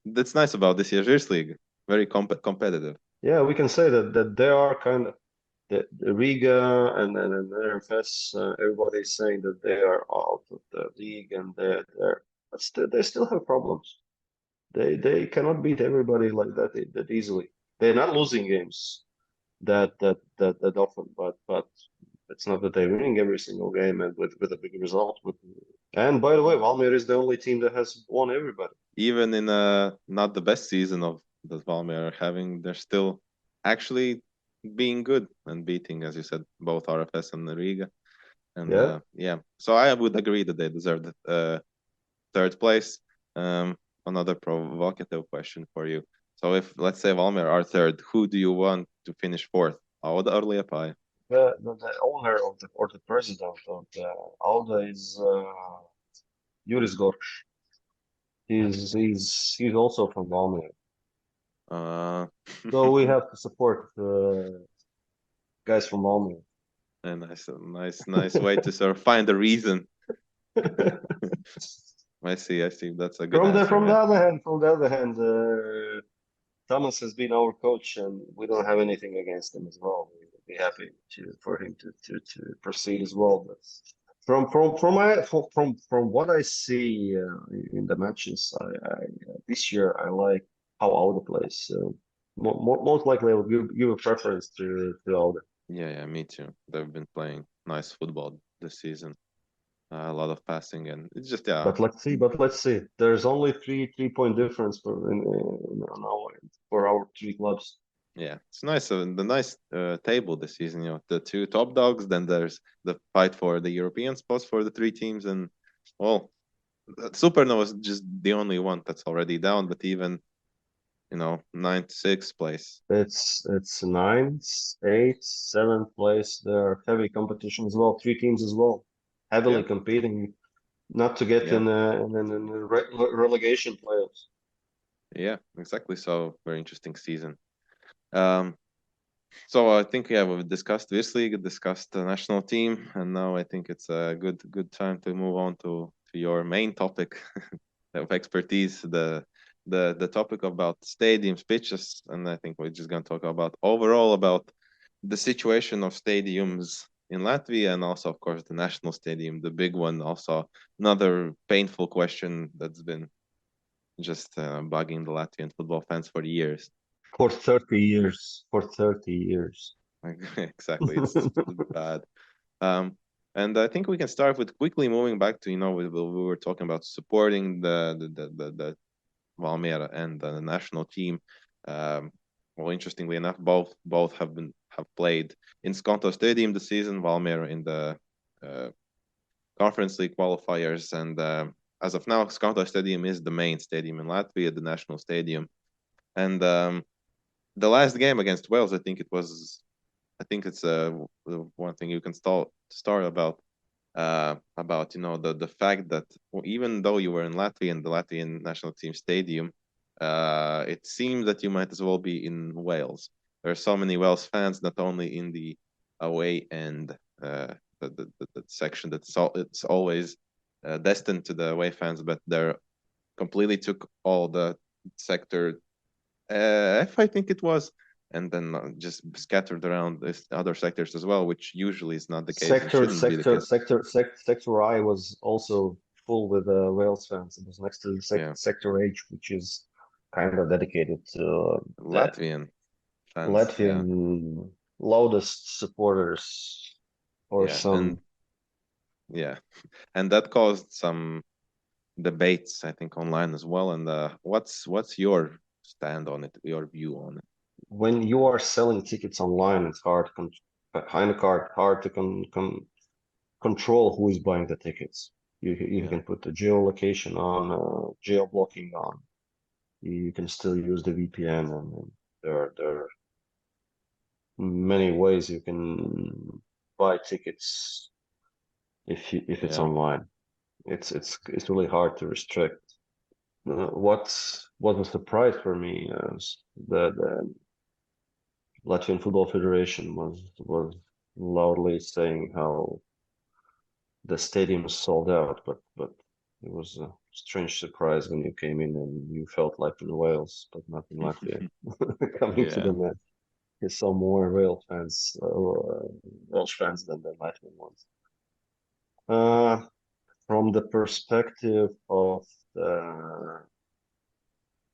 Speaker 2: That's nice about this year's league. Very competitive.
Speaker 3: Yeah, we can say that they are kind of the Riga and RFS. Everybody's saying that they are out of the league and but still, they still have problems. They cannot beat everybody like that easily. They're not losing games that often, but it's not that they're winning every single game and with a big result. And by the way, Valmiera is the only team that has won everybody.
Speaker 2: Even in not the best season of that Valmiera are having, they're still actually being good and beating, as you said, both RFS and Riga. And
Speaker 3: Yeah.
Speaker 2: So I would agree that they deserve the third place. Another provocative question for you. So if, let's say, Valmiera are third, who do you want to finish fourth? Auda or Liepāja?
Speaker 3: The owner of the president of the Auda is Juris Gorš. He's also from Valmiera. So we have to support guys from Valmiera.
Speaker 2: And nice way to sort of find a reason. I see. That's a good answer.
Speaker 3: From the other hand, Thomas has been our coach, and we don't have anything against him as well. We would be happy for him to proceed as well. But from what I see in the matches, this year I like how Auda plays. So most likely I will give a preference to Auda.
Speaker 2: Yeah, me too. They've been playing nice football this season. A lot of passing, and it's just
Speaker 3: But let's see. There's only 3-point difference for our 3 clubs.
Speaker 2: Yeah, it's nice. The nice table this season. The 2 top dogs. Then there's the fight for the European spots for the 3 teams, and well, Supernova is just the only one that's already down. But even 9th, 6th place.
Speaker 3: It's 9th, 8th, 7th place. There are heavy competition as well. 3 teams as well, heavily competing, not to get in relegation playoffs.
Speaker 2: Yeah, exactly. So very interesting season. So I think we've discussed this league, discussed the national team, and now I think it's a good time to move on to your main topic of expertise, the topic about stadiums, pitches, and I think we're just going to talk about overall about the situation of stadiums in Latvia and also, of course, the national stadium, the big one. Also, another painful question that's been just bugging the Latvian football fans for years.
Speaker 3: For 30 years.
Speaker 2: Exactly, it's bad. And I think we can start with quickly moving back to we were talking about supporting the Valmiera and the national team. Well, interestingly enough, both have played in Skonto Stadium this season. Valmiera in the Conference League qualifiers, and as of now, Skonto Stadium is the main stadium in Latvia, the national stadium. And the last game against Wales, I think it's one thing you can start about. about the fact that even though you were in Latvia and the Latvian national team stadium, it seems that you might as well be in Wales. There are so many Wales fans, not only in the away end, the section it's always destined to the away fans, but they're completely took all the sector F, I think it was, and then just scattered around other sectors as well, which usually is not the case and shouldn't be the case.
Speaker 3: Sector I was also full with Wales fans. It was next to Sector H, which is kind of dedicated to
Speaker 2: Latvian fans,
Speaker 3: Latvian loudest supporters, or some.
Speaker 2: And that caused some debates, I think, online as well. And what's your stand on it, your view on it?
Speaker 3: When you are selling tickets online, it's hard to control who is buying the tickets. You can put the geolocation on, geo blocking on. You can still use the VPN, and there are many ways you can buy tickets if it's online. It's really hard to restrict. What was a surprise for me is that the Latvian Football Federation was loudly saying how the stadium is sold out, but it was a strange surprise when you came in and you felt like in Wales, but not in Latvia. Coming to the match, you saw more Welsh fans than the Latvian ones. From the perspective of the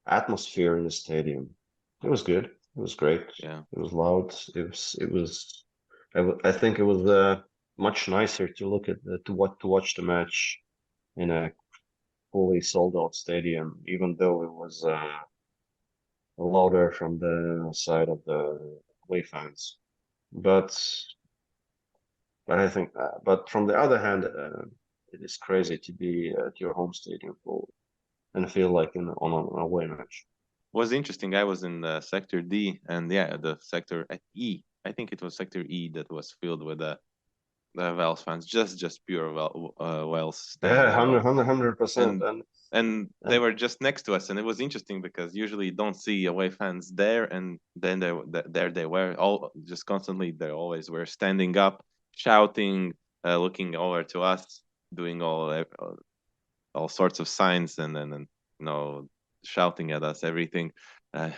Speaker 3: atmosphere in the stadium, it was good. It was great.
Speaker 2: Yeah,
Speaker 3: it was loud. I think it was much nicer to look at to watch the match in a fully sold out stadium, even though it was louder from the side of the away fans. But I think, but from the other hand, it is crazy to be at your home stadium full and feel like on an away match.
Speaker 2: Was interesting. I was in Sector D, and the Sector E. I think it was Sector E that was filled with the Wales fans, just pure Wales.
Speaker 3: Yeah, 100%.
Speaker 2: And they were just next to us, and it was interesting because usually you don't see away fans there, and then there they were all just constantly. They always were standing up, shouting, looking over to us, doing all sorts of signs, and then shouting at us everything.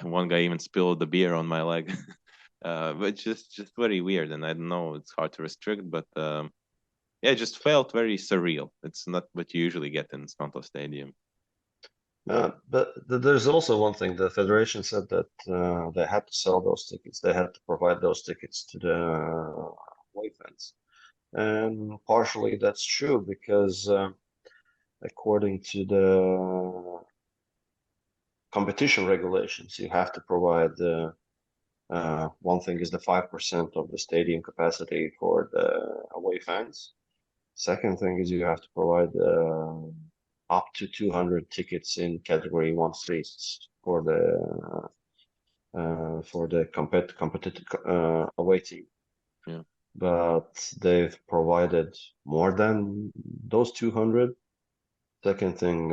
Speaker 2: One guy even spilled the beer on my leg. But just very weird, and I don't know, it's hard to restrict, but it just felt very surreal. It's not what you usually get in Skonto Stadium.
Speaker 3: But there's also one thing. The federation said that they had to sell those tickets. They had to provide those tickets to the away fans, and partially that's true because according to the competition regulations, you have to provide one thing is the 5% of the stadium capacity for the away fans. Second thing is you have to provide up to 200 tickets in category 1 seats for the competitive away team.
Speaker 2: Yeah.
Speaker 3: But they've provided more than those 200. Second thing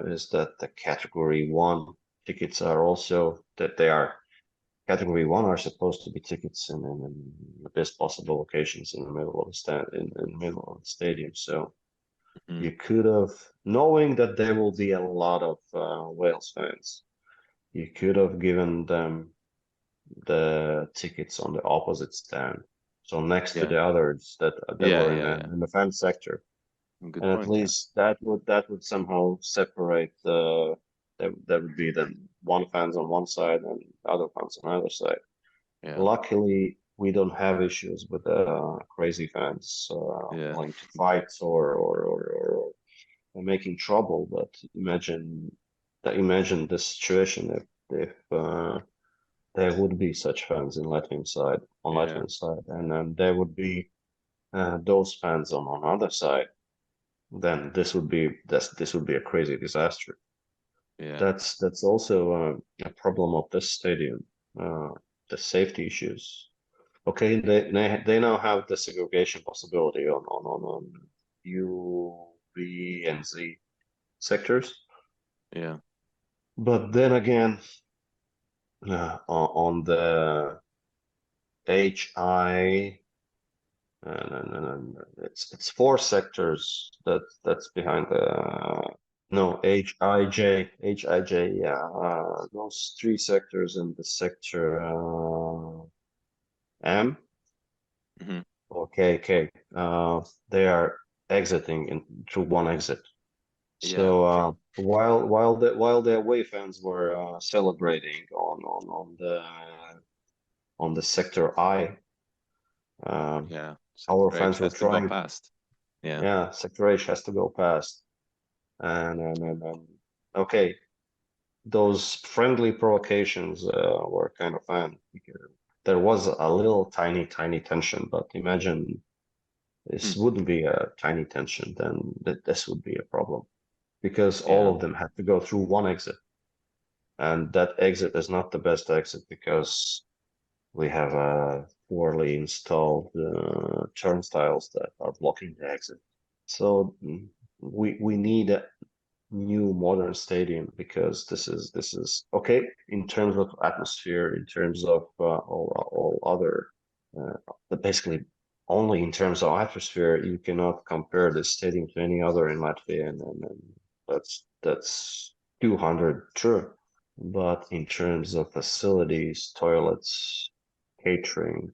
Speaker 3: is that the category 1 tickets are also category 1 are supposed to be tickets in the best possible locations in the middle of the stadium. So you could have, knowing that there will be a lot of Wales fans, you could have given them the tickets on the opposite stand, so next to the others that were in the fan sector.
Speaker 2: Good
Speaker 3: and
Speaker 2: point,
Speaker 3: at least that would somehow separate there would be then one fans on one side and other fans on the other side. Luckily, we don't have issues with crazy fans wanting to fight or making trouble. But imagine the situation if there would be such fans in Latvian side and then there would be those fans on other side. Then this would be a crazy disaster. That's also a problem of this stadium, the safety issues. Okay, they now have the segregation possibility on U, B, and Z sectors.
Speaker 2: Yeah.
Speaker 3: But then again, on the HI, and it's four sectors that's behind the no HIJ, yeah, those three sectors in the sector M
Speaker 2: Hmm.
Speaker 3: or KK, they are exiting through one exit.
Speaker 2: Yeah.
Speaker 3: So while the away fans were celebrating on the sector I,
Speaker 2: Yeah.
Speaker 3: our
Speaker 2: Sector H
Speaker 3: fans were
Speaker 2: has to go
Speaker 3: trying.
Speaker 2: past. Yeah.
Speaker 3: Yeah, sector H has to go past, and okay, those friendly provocations were kind of fun. There was a little tiny tension, but imagine
Speaker 2: Hmm.
Speaker 3: this wouldn't be a tiny tension, then this would be a problem because all
Speaker 2: Yeah.
Speaker 3: of them had to go through one exit, and that exit is not the best exit because we have poorly installed turnstiles that are blocking the exit. So we need a new modern stadium because this is okay in terms of atmosphere, in terms of all other, basically only in terms of atmosphere. You cannot compare this stadium to any other in Latvia, and that's 200 true. But in terms of facilities, toilets, catering,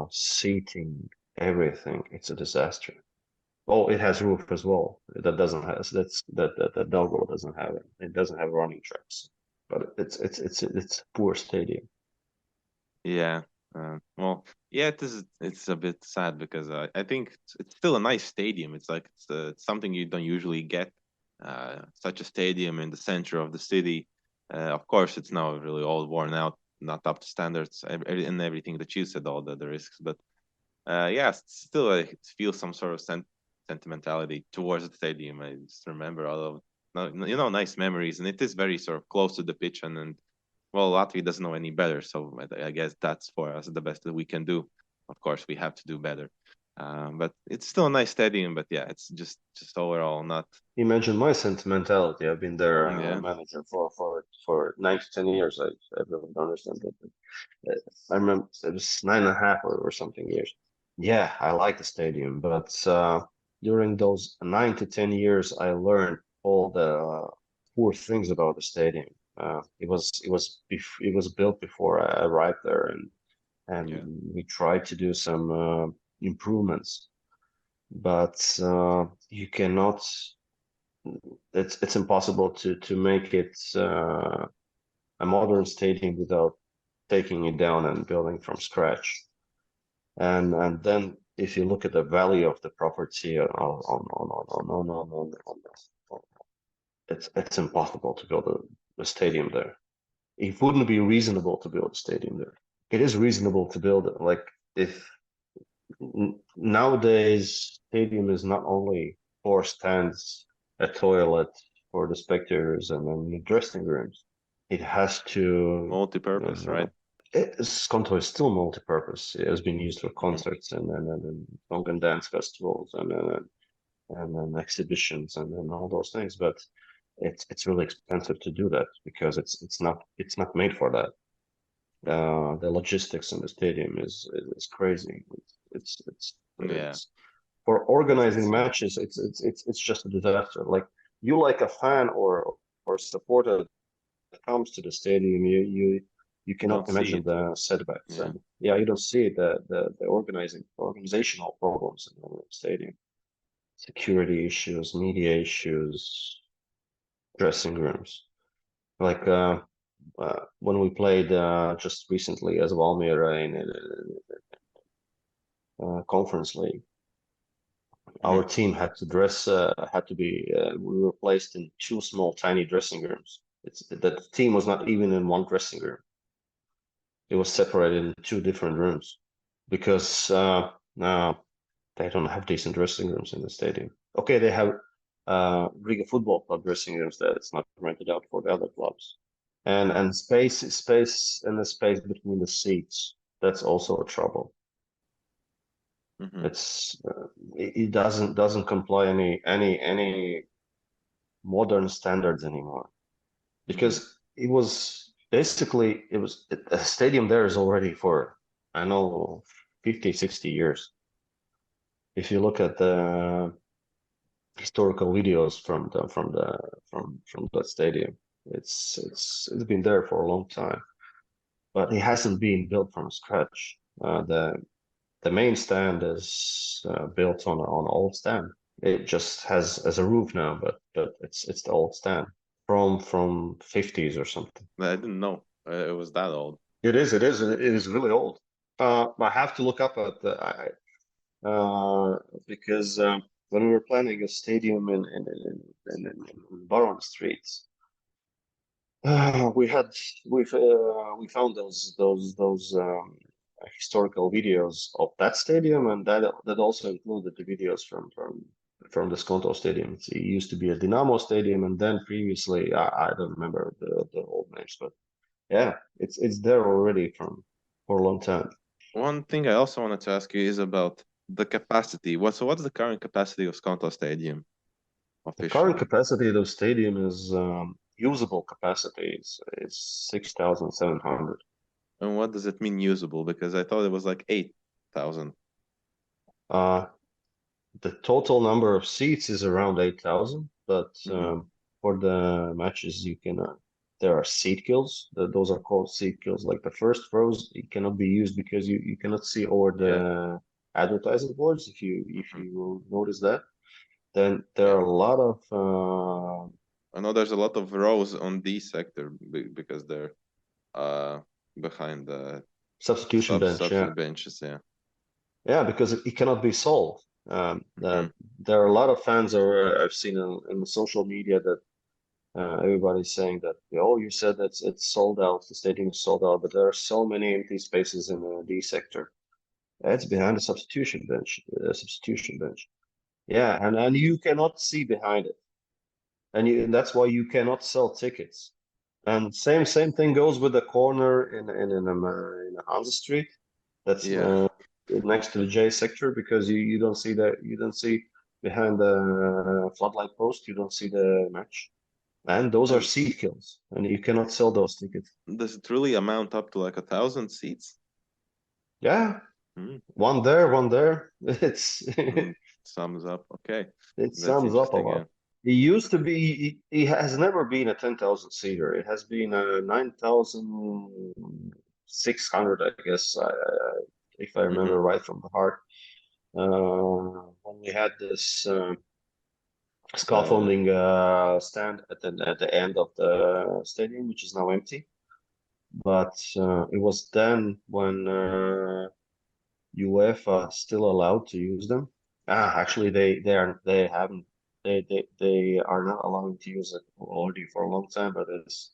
Speaker 3: seating, everything, it's a disaster. Oh, it has roof as well. That doesn't have that Belgrade doesn't have it. It doesn't have running tracks, but it's a poor stadium.
Speaker 2: Yeah. Well, yeah, it is. It's a bit sad because I think it's still a nice stadium. It's like it's something you don't usually get. Such a stadium in the center of the city. Of course, it's now really all worn out, not up to standards, and everything that you said, all the risks. But yeah, still, I feel some sort of sentimentality towards the stadium. I just remember all of nice memories, and it is very sort of close to the pitch, and well, Latvia doesn't know any better, so I guess that's for us the best that we can do. Of course, we have to do better, but it's still a nice stadium. But yeah, it's just overall not.
Speaker 3: Imagine my sentimentality. I've been their
Speaker 2: Yeah,
Speaker 3: manager for 9 to 10 years. I really don't understand that. I remember it was 9.5 or something years. Yeah, I like the stadium, but during those 9 to 10 years, I learned all the poor things about the stadium. It was built before I arrived there, and
Speaker 2: yeah,
Speaker 3: we tried to do some improvements, but you cannot. It's impossible to make it a modern stadium without taking it down and building from scratch. And then if you look at the value of the property it's impossible to build a stadium there. It wouldn't be reasonable to build a stadium there. It is reasonable to build it. Like if nowadays stadium is not only four stands, a toilet for the spectators, and then dressing rooms. It has to.
Speaker 2: multi-purpose, right?
Speaker 3: Skonto is still multi-purpose. It has been used for
Speaker 2: Hmm.
Speaker 3: concerts and song and dance festivals and then exhibitions and all those things. But it's really expensive to do that because it's not made for that. The logistics in the stadium is crazy. It's
Speaker 2: Yeah,
Speaker 3: it's for organizing
Speaker 2: it's
Speaker 3: matches. It's just a disaster. Like you like a fan or supporter that comes to the stadium, you
Speaker 2: you don't
Speaker 3: cannot
Speaker 2: see
Speaker 3: imagine
Speaker 2: it.
Speaker 3: the setbacks.
Speaker 2: Yeah,
Speaker 3: And yeah, you don't see the organizational problems in the stadium, security issues, media issues, dressing rooms. Like when we played just recently as Valmiera in conference league,
Speaker 2: hmm,
Speaker 3: our team had to be we were placed in two small tiny dressing rooms. It's that the team was not even in one dressing room. It was separated in two different rooms because now they don't have decent dressing rooms in the stadium. Okay, they have Riga Football Club dressing rooms that it's not rented out for the other clubs, and space, and the space between the seats. That's also a trouble.
Speaker 2: Hmm.
Speaker 3: It doesn't comply any modern standards anymore, because it was basically a stadium there is already for, I know, 50, 60 years. If you look at the historical videos from that stadium, it's been there for a long time, but it hasn't been built from scratch. The main stand is built on old stand. It just has as a roof now, but it's the old stand from 50s or something.
Speaker 2: I didn't know it was that old.
Speaker 3: It is really old. I have to look up at because when we were planning a stadium in Baron Streets, we found those historical videos of that stadium, and that also included the videos from the Skonto Stadium. It used to be a Dynamo Stadium, and then previously I don't remember the old names, but yeah, it's there already for a long time.
Speaker 2: One thing I also wanted to ask you is about the capacity. What's the current capacity of Skonto Stadium
Speaker 3: The current
Speaker 2: officially?
Speaker 3: capacity of the stadium is usable capacity is 6,700.
Speaker 2: And what does it mean usable? Because I thought it was like 8,000.
Speaker 3: Uh, the total number of seats is around 8,000, but
Speaker 2: Hmm.
Speaker 3: for the matches there are seat kills. Those are called seat kills. Like the first rows, it cannot be used because you cannot see over
Speaker 2: Yeah.
Speaker 3: the advertising boards. If
Speaker 2: Mhm.
Speaker 3: you will notice that, then there
Speaker 2: Yeah.
Speaker 3: are a lot of
Speaker 2: I know there's a lot of rows on D sector because they're uh behind the
Speaker 3: substitution bench. Yeah.
Speaker 2: substitute benches. Yeah.
Speaker 3: Yeah, because it cannot be solved.
Speaker 2: Hmm.
Speaker 3: There are a lot of fans, or I've seen in the social media that everybody's saying that, oh, you said that it's sold out, the stadium is sold out, but there are so many empty spaces in the D sector. It's behind the substitution bench. Yeah, and you cannot see behind it, and that's why you cannot sell tickets. And same thing goes with the corner in Hansa Street. That's
Speaker 2: Yeah.
Speaker 3: next to the J sector, because you don't see behind the floodlight post. You don't see the match, and those are
Speaker 2: And
Speaker 3: seat kills, and you cannot sell those tickets.
Speaker 2: does it really amount up to like 1,000 seats?
Speaker 3: Yeah,
Speaker 2: Mm.
Speaker 3: one there, one there. It's
Speaker 2: Mm. Sums up. Okay.
Speaker 3: it
Speaker 2: That's
Speaker 3: sums up a
Speaker 2: interesting. Yeah.
Speaker 3: lot. It used to be. It has never been a 10,000 seater. It has been a 9,600, I guess, if I
Speaker 2: Hmm.
Speaker 3: remember right from the heart. When we had this
Speaker 2: The
Speaker 3: scaffolding stand at the end of the stadium, which is now empty. But it was then when UEFA still allowed to use them. Actually, they are not allowing to use it already for a long time, but it's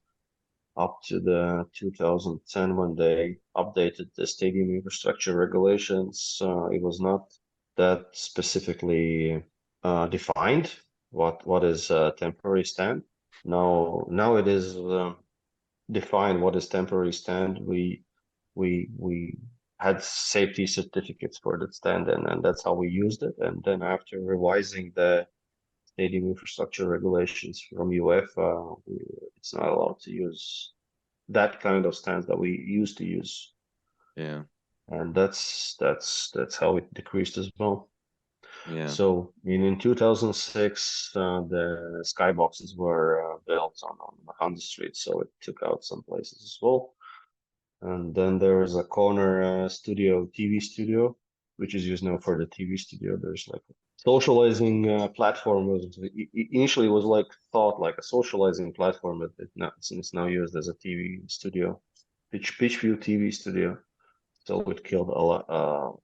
Speaker 3: up to the 2010 when they updated the stadium infrastructure regulations. It was not that specifically defined what is a temporary stand. Now it is defined what is temporary stand. We had safety certificates for that stand, and that's how we used it. And then after revising the stadium infrastructure regulations from UEFA, it's not allowed to use that kind of stands that we used to use,
Speaker 2: yeah.
Speaker 3: and that's how it decreased as well.
Speaker 2: Yeah.
Speaker 3: So in 2006, the skyboxes were built on the Hansa Street, so it took out some places as well. And then there is a corner TV studio, which is used now for the TV studio. There's like a socializing platform. Initially was like thought like a socializing platform, but it's now used as a TV studio, pitch view TV studio. So it killed a lot,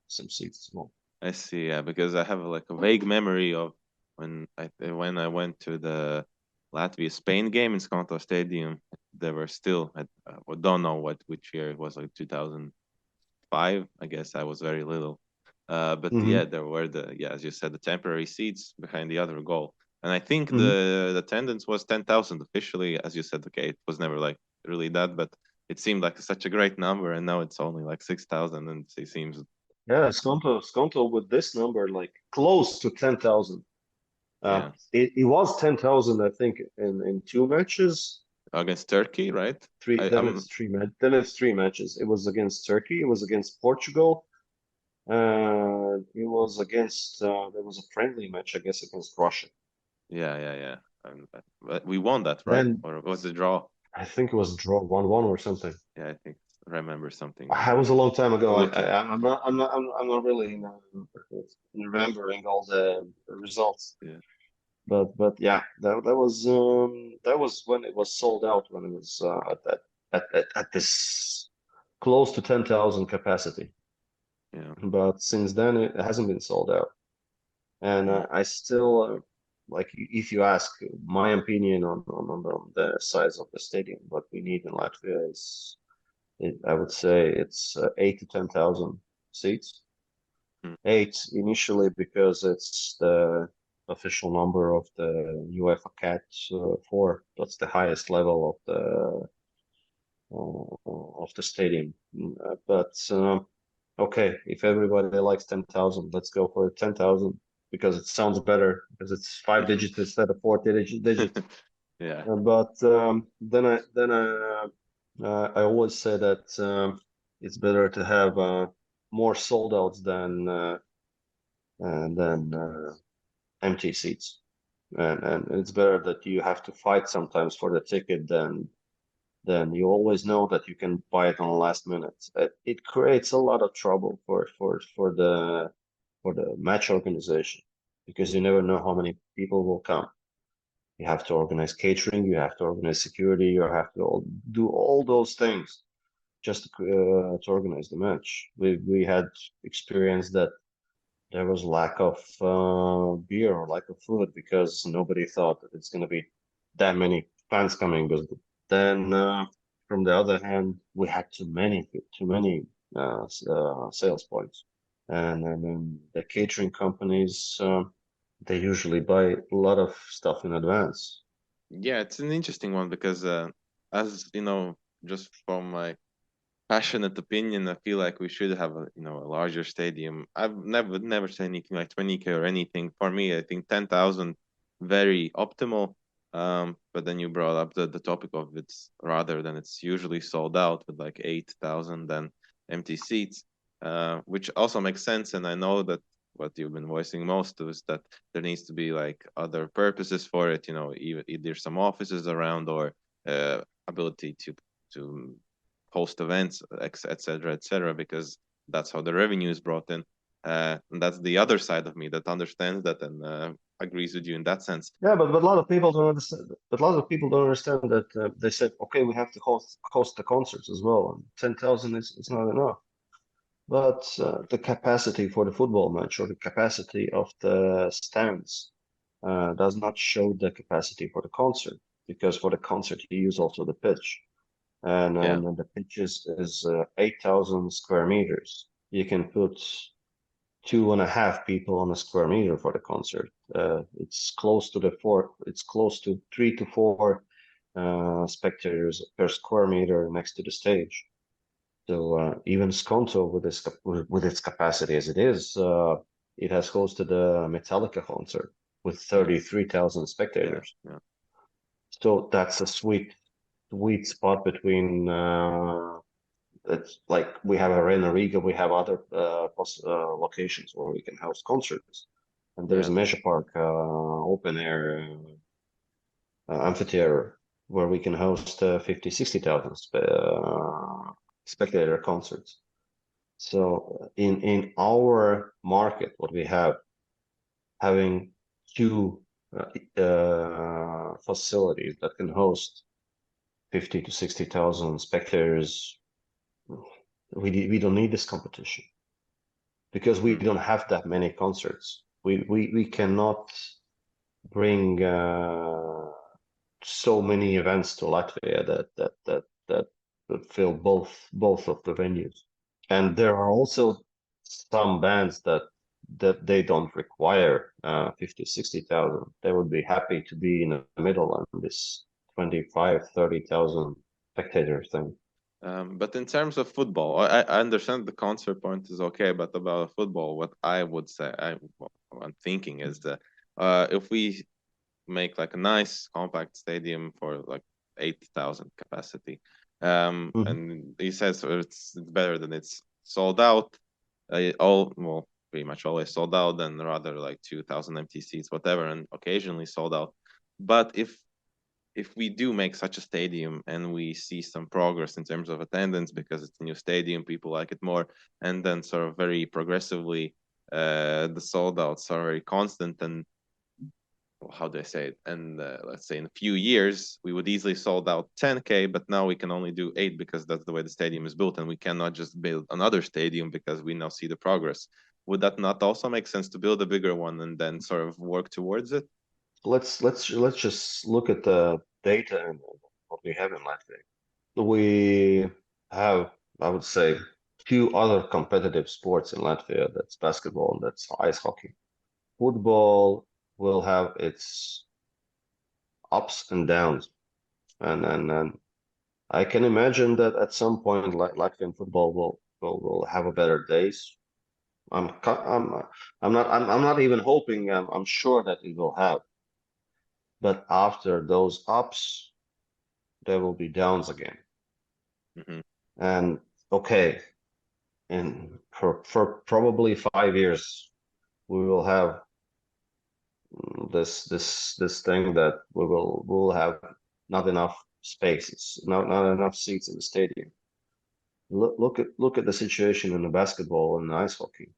Speaker 3: some seats as well.
Speaker 2: I see. Yeah, because I have like a vague memory of when I went to the Latvia Spain game in Skonto Stadium. There were still I don't know which year it was, like 2005. I guess I was very little. But yeah,
Speaker 3: Hmm.
Speaker 2: there were as you said, the temporary seats behind the other goal, and I think
Speaker 3: Hmm.
Speaker 2: the attendance was 10,000 officially. As you said, okay, it was never like really that, but it seemed like such a great number, and now it's only like 6,000, and it seems
Speaker 3: Yeah, Skonto with this number, like close to 10,000.
Speaker 2: Yeah.
Speaker 3: It was 10,000, I think, in two matches.
Speaker 2: Against Turkey, right?
Speaker 3: Three,
Speaker 2: I,
Speaker 3: then
Speaker 2: I'm
Speaker 3: it's then it's three matches. It was against Turkey, it was against Portugal, it was against there was a friendly match, I guess, against Russia.
Speaker 2: yeah. But we won that, right?
Speaker 3: Then
Speaker 2: Or was it draw?
Speaker 3: I think it was draw 1-1 or something.
Speaker 2: Yeah, I think I remember something
Speaker 3: It was a long time ago.
Speaker 2: look at.
Speaker 3: I'm not really remembering all the results.
Speaker 2: Yeah.
Speaker 3: But yeah, that was when it was sold out, when it was at this close to 10,000 capacity.
Speaker 2: Yeah.
Speaker 3: But since then it hasn't been sold out. And
Speaker 2: Mm.
Speaker 3: I still like, if you ask my opinion on the size of the stadium, what we need in Latvia is, I would say it's 8 to 10,000 seats.
Speaker 2: Mm.
Speaker 3: 8 initially because it's the official number of the UEFA CAT 4. That's the highest level of the stadium. But okay, if everybody likes 10,000, let's go for 10,000, because it sounds better, because it's 5 digits instead of 4 digits.
Speaker 2: Yeah.
Speaker 3: But I always say that it's better to have more sold outs than empty seats, and it's better that you have to fight sometimes for the ticket than you always know that you can buy it on the last minute. It creates a lot of trouble for the match organization, because you never know how many people will come. You have to organize catering, you have to organize security, you have to do all those things just to organize the match. We had experienced that there was lack of beer or lack of food because nobody thought that it's going to be that many fans coming. But then, from the other hand, we had too many sales points, and then the catering companies, they usually buy a lot of stuff in advance.
Speaker 2: Yeah, it's an interesting one because as you know, just from my passionate opinion, I feel like we should have a larger stadium. I've never said anything like 20K or anything. For me, I think 10,000 very optimal. But then you brought up the topic of it's rather than it's usually sold out with like 8,000 then empty seats, which also makes sense. And I know that what you've been voicing most is that there needs to be like other purposes for it, either some offices around or ability to host events, et cetera, because that's how the revenue is brought in. And that's the other side of me that understands that and agrees with you in that sense.
Speaker 3: Yeah, but a lot of people don't understand. But a lot of people don't understand that they said, okay, we have to host the concerts as well, and 10,000 is not enough. But the capacity for the football match or the capacity of the stands does not show the capacity for the concert, because for the concert you use also the pitch, and
Speaker 2: Yeah.
Speaker 3: and the pitch is 8,000 square meters. You can put 2.5 people on a square meter for the concert. It's close to 3 to 4 spectators per square meter next to the stage. So even Skonto, with its capacity as it is, it has hosted a Metallica concert with 33,000
Speaker 2: Yeah.
Speaker 3: spectators.
Speaker 2: Yeah.
Speaker 3: So that's a sweet spot between. It's like we have Arena Riga, we have other locations where we can host concerts, and there's
Speaker 2: Yeah.
Speaker 3: a Measure Park open air amphitheater where we can host 50, 60,000 spectator concerts. So in our market, what we have, having two facilities that can host 50 to 60,000 spectators, we don't need this competition, because we don't have that many concerts. We cannot bring so many events to Latvia that fill both of the venues. And there are also some bands that they don't require 50, 60,000. They would be happy to be in the middle on this 25, 30,000 spectator thing.
Speaker 2: But in terms of football, I understand the concert point is okay, but about football, what I would say, what I'm thinking is that if we make like a nice compact stadium for like 8,000 capacity, and he says it's better than it's sold out, pretty much always sold out, then rather like 2,000 empty seats, whatever, and occasionally sold out. But if we do make such a stadium and we see some progress in terms of attendance because it's a new stadium, people like it more, and then sort of very progressively the sold outs are very constant, and how do I say it? And let's say in a few years we would easily sold out 10K, but now we can only do 8 because that's the way the stadium is built, and we cannot just build another stadium because we now see the progress. Would that not also make sense to build a bigger one and then sort of work towards it?
Speaker 3: Let's just look at the data and what we have in Latvia. We have, I would say, two other competitive sports in Latvia. That's basketball and that's ice hockey. Football will have its ups and downs, and I can imagine that at some point, Latvian football will have a better days. I'm not even hoping. I'm sure that it will have. But after those ups, there will be downs again.
Speaker 2: Mm-hmm.
Speaker 3: And okay, and for probably 5 years, we will have this thing that we'll have not enough spaces, not enough seats in the stadium. Look at the situation in the basketball and ice hockey.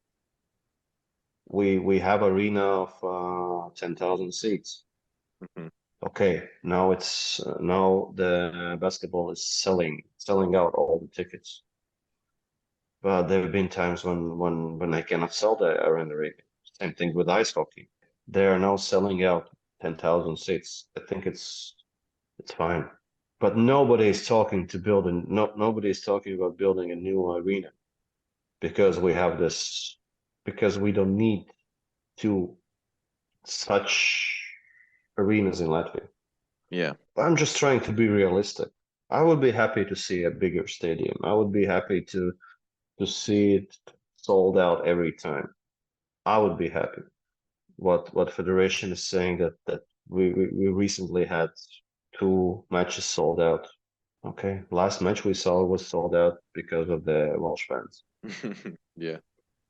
Speaker 3: We have arena of 10,000 seats.
Speaker 2: Mm-hmm.
Speaker 3: Okay, now now the basketball is selling out all the tickets. But there have been times when I cannot sell the arena. Same thing with ice hockey. They are now selling out 10,000 seats. I think it's fine. But nobody is talking to building. Nobody is talking about building a new arena because we have this. Because we don't need two such arenas in Latvia.
Speaker 2: Yeah.
Speaker 3: I'm just trying to be realistic. I would be happy to see a bigger stadium. I would be happy to see it sold out every time. I would be happy. What Federation is saying that we recently had 2 matches sold out. Okay, last match we saw was sold out because of the Welsh fans.
Speaker 2: Yeah.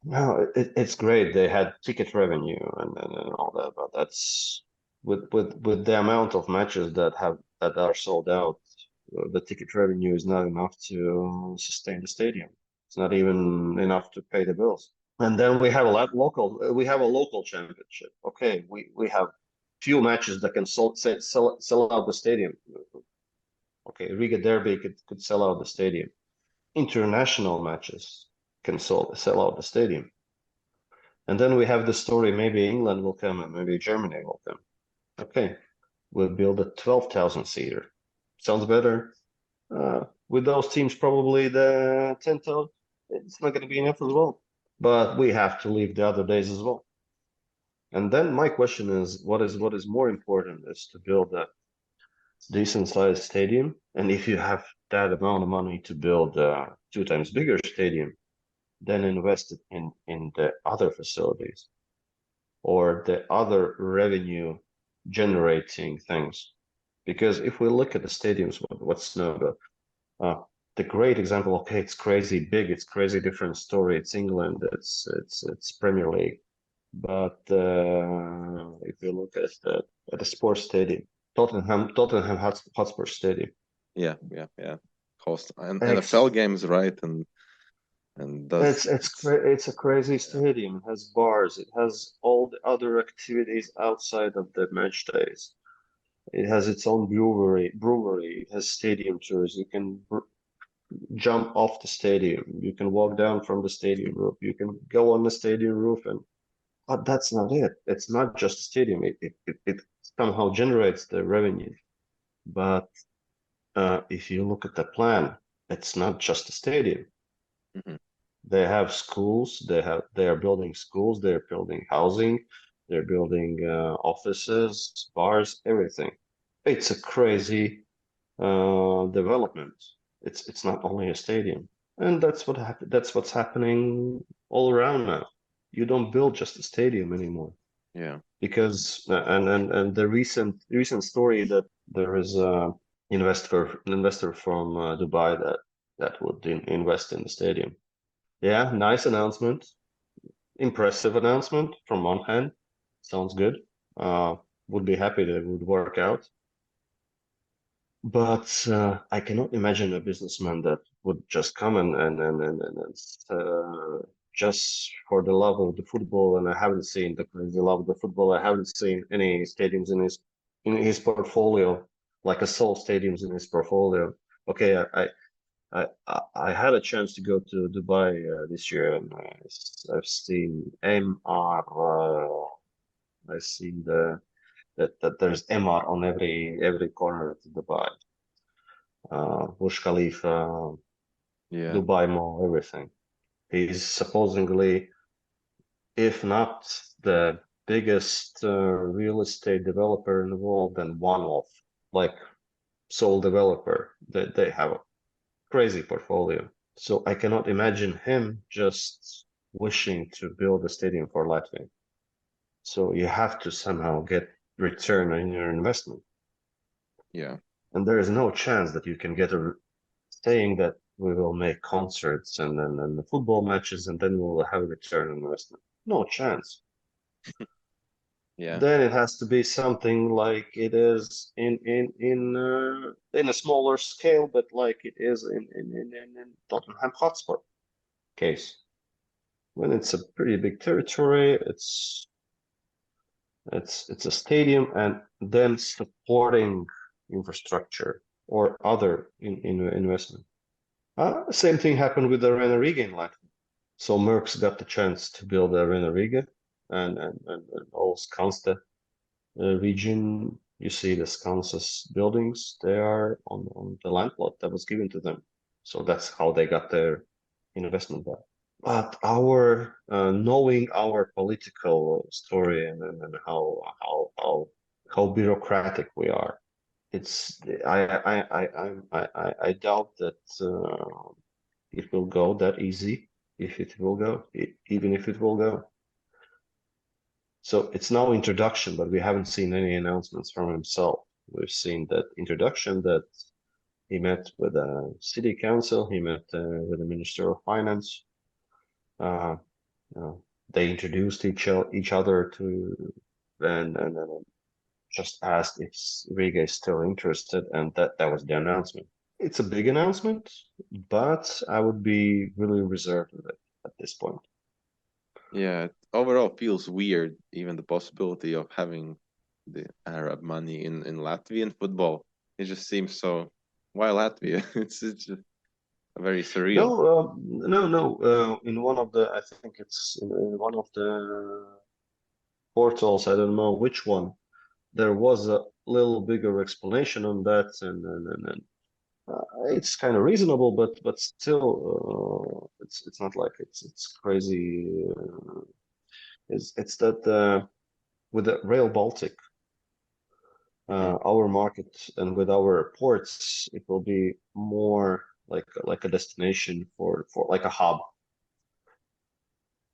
Speaker 3: No, it's great. They had ticket revenue and all that, but that's with the amount of matches that are sold out, the ticket revenue is not enough to sustain the stadium. It's not even enough to pay the bills. And then we have a local championship. Okay, we have few matches that can sell out the stadium. Okay, Riga Derby could sell out the stadium. International matches can sell out the stadium. And then we have the story, maybe England will come and maybe Germany will come. Okay, we'll build a 12,000 seater. Sounds better. With those teams, probably the 10,000, it's not going to be enough as well. But we have to leave the other days as well. And then my question is, what is more important is to build a decent sized stadium. And if you have that amount of money to build a 2 times bigger stadium, then invest it in the other facilities or the other revenue generating things. Because if we look at the stadiums, what's no the great example, okay, it's crazy big, it's crazy different story, it's England, it's Premier League. But if you look at the sports stadium, Tottenham Hotspur Stadium.
Speaker 2: Yeah. Host and NFL games, right? And does
Speaker 3: it's a crazy stadium. It has bars. It has all the other activities outside of the match days. It has its own brewery. It has stadium tours. You can jump off the stadium. You can walk down from the stadium roof. You can go on the stadium roof, but that's not it. It's not just a stadium. It somehow generates the revenue. But if you look at the plan, it's not just a stadium.
Speaker 2: Mhm.
Speaker 3: They have schools. They are building schools. They're building housing. They're building offices, bars, everything. It's a crazy development. It's not only a stadium, and that's what's happening all around now. You don't build just a stadium anymore.
Speaker 2: Yeah.
Speaker 3: Because and the recent story that there is an investor from Dubai that would invest in the stadium. Yeah, nice announcement, impressive announcement from one hand. Sounds good. Would be happy that it would work out. But I cannot imagine a businessman that would just come and just for the love of the football. And I haven't seen the love of the football. I haven't seen any stadiums in his portfolio, like a Seoul stadiums in his portfolio. Okay, I had a chance to go to Dubai this year, and I've seen MR. I've seen that there's MR on every corner of Dubai. Burj Khalifa,
Speaker 2: Yeah.
Speaker 3: Dubai Mall, everything. He's supposedly, if not the biggest real estate developer in the world, then one of, like, sole developer. They have a crazy portfolio. So I cannot imagine him just wishing to build a stadium for Latvia. So you have to somehow get return on your investment.
Speaker 2: Yeah.
Speaker 3: And there is no chance that you can get saying that we will make concerts and then the football matches and then we will have a return on investment. No chance.
Speaker 2: Yeah.
Speaker 3: Then it has to be something like it is in a smaller scale, but like it is in Tottenham Hotspur case. When it's a pretty big territory, it's a stadium and then supporting infrastructure or other investment. Same thing happened with the Arena Riga in Latvia. So Merckx got the chance to build the Arena Riga and all Skansta region. You see the Skansa's buildings, they are on the land plot that was given to them. So that's how they got their investment back. But our knowing our political story and how bureaucratic we are, it's I doubt that it will go that easy if it will go, even if it will go. So it's now introduction, but we haven't seen any announcements from himself. We've seen that introduction that he met with the city council, he met with the Minister of Finance. They introduced each other to and just asked if Riga is still interested, and that was the announcement. It's a big announcement, but I would be really reserved with it at this point.
Speaker 2: Yeah, it overall feels weird, even the possibility of having the Arab money in Latvian football. It just seems so. Why Latvia? It's just very surreal.
Speaker 3: No. In one of the, I think it's in one of the portals, I don't know which one, there was a little bigger explanation on that, and it's kind of reasonable, but still, it's not like it's crazy. It's that with the Rail Baltic, our market and with our ports, it will be more like a destination for like a hub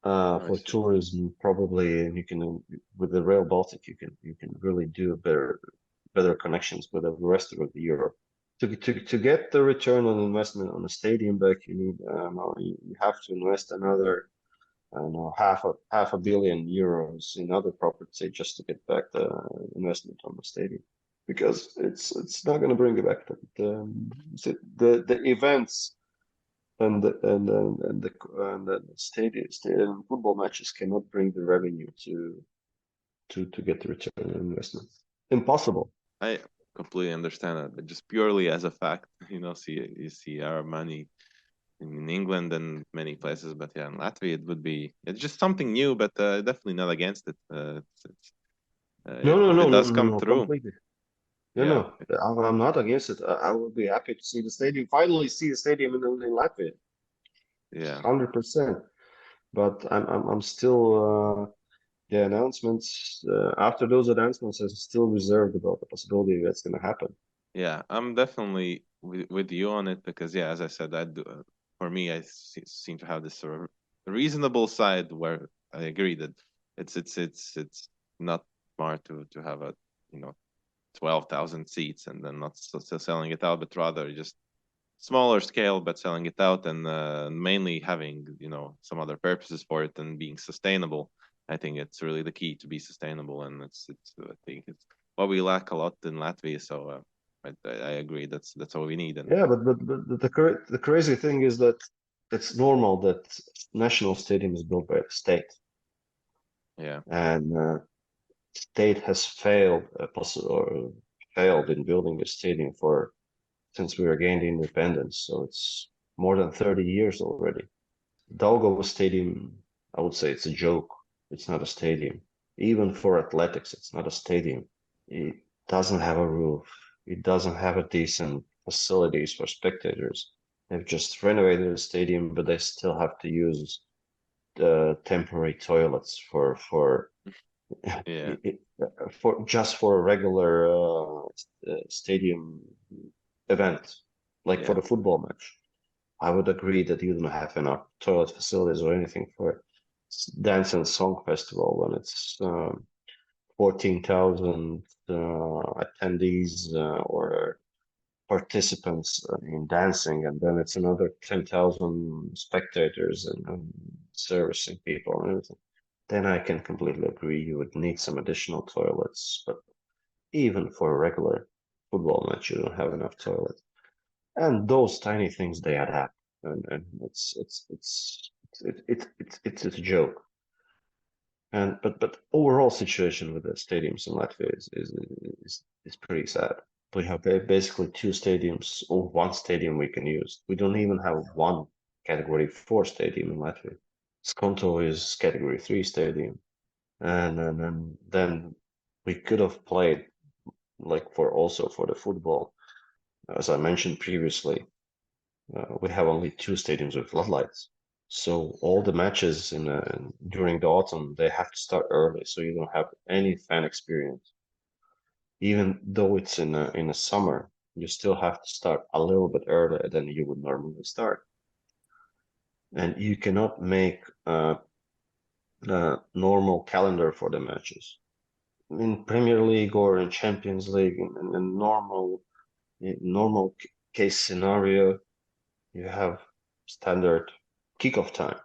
Speaker 3: for
Speaker 2: see.
Speaker 3: tourism probably, and you can with the Rail Baltic you can really do better connections with the rest of Europe. To get the return on investment on a stadium back, you need you have to invest another, I don't know, half a billion euros in other property just to get back the investment on the stadium, because it's not going to bring it back. The events and the stadium football matches cannot bring the revenue to get the return on investment. Impossible.
Speaker 2: I completely understand that, but just purely as a fact, you see our money in England and many places, but yeah, in Latvia it's just something new, but definitely not against it. If it does come
Speaker 3: No,
Speaker 2: through,
Speaker 3: completely.
Speaker 2: yeah,
Speaker 3: I'm not against it. I would be happy to see the stadium, finally see the stadium in Latvia,
Speaker 2: yeah,
Speaker 3: 100%. But I'm still the announcements after those announcements, I'm still reserved about the possibility that's going to happen.
Speaker 2: Yeah, I'm definitely with you on it because, yeah, as I said, I do, for me, seem to have this sort of reasonable side where I agree that it's not smart to have a, you know, 12,000 seats and then not still selling it out, but rather just smaller scale, but selling it out and mainly having, you know, some other purposes for it and being sustainable. I think it's really the key to be sustainable, and it's I think it's what we lack a lot in Latvia. So I agree. That's all we need. And
Speaker 3: Yeah, but the crazy thing is that it's normal that national stadium is built by the state,
Speaker 2: yeah,
Speaker 3: and state has failed or failed in building a stadium for since we regained independence. So it's more than 30 years already. Daugava Stadium, I would say it's a joke. It's not a stadium. Even for athletics, it's not a stadium. It doesn't have a roof. It doesn't have a decent facilities for spectators. They've just renovated the stadium, but they still have to use the temporary toilets for
Speaker 2: yeah,
Speaker 3: for just for a regular stadium event, like for
Speaker 2: yeah,
Speaker 3: the football match. I would agree that you don't have enough toilet facilities or anything for dance and song festival when it's 14,000 attendees or participants in dancing, and then it's another 10,000 spectators and servicing people and everything. Then I can completely agree you would need some additional toilets, but even for a regular football match, you don't have enough toilets. And those tiny things they add up, and it's a joke. And but overall situation with the stadiums in Latvia is pretty sad. We have basically two stadiums or one stadium we can use. We don't even have one Category 4 stadium in Latvia. Skonto is Category 3 stadium, and then we could have played like for also for the football, as I mentioned previously. We have only two stadiums with floodlights. So all the matches during the autumn they have to start early, so you don't have any fan experience. Even though it's in a summer, you still have to start a little bit earlier than you would normally start, and you cannot make a normal calendar for the matches. In Premier League or in Champions League, in a normal case scenario, you have standard kickoff time.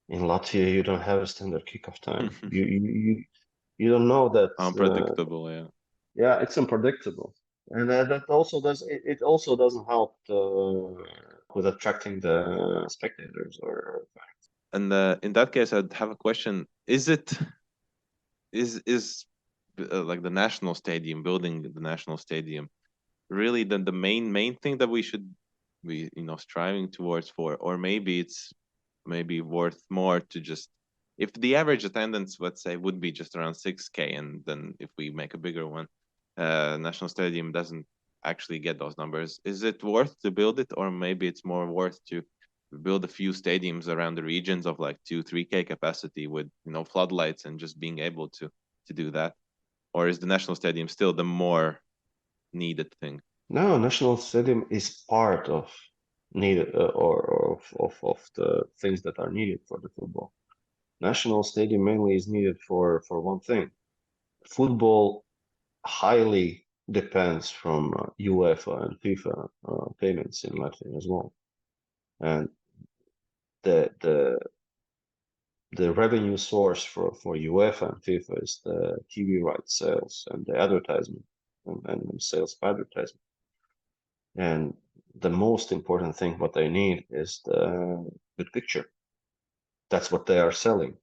Speaker 3: In Latvia, you don't have a standard kickoff time. You don't know that.
Speaker 2: unpredictable. Yeah,
Speaker 3: Yeah, it's unpredictable, and that also does it also doesn't help with attracting the spectators or.
Speaker 2: and in that case, I'd have a question: Is it is like the national stadium, building the national stadium, really the main thing that we should be, you know, striving towards for, or maybe it's maybe worth more to just, if the average attendance, let's say, would be just around 6K, and then if we make a bigger one, national stadium doesn't actually get those numbers, is it worth to build it, or maybe it's more worth to build a few stadiums around the regions of like 2-3K capacity with, you know, floodlights and just being able to do that? Or is the national stadium still the more needed thing?
Speaker 3: No, national stadium is part of needed or of the things that are needed for the football. National stadium mainly is needed for one thing. Football highly depends from UEFA and FIFA payments in Latvia as well, and the the the revenue source for UEFA and FIFA is the TV rights sales and the advertisement and sales of advertisement. And the most important thing what they need is the good picture. That's what they are selling.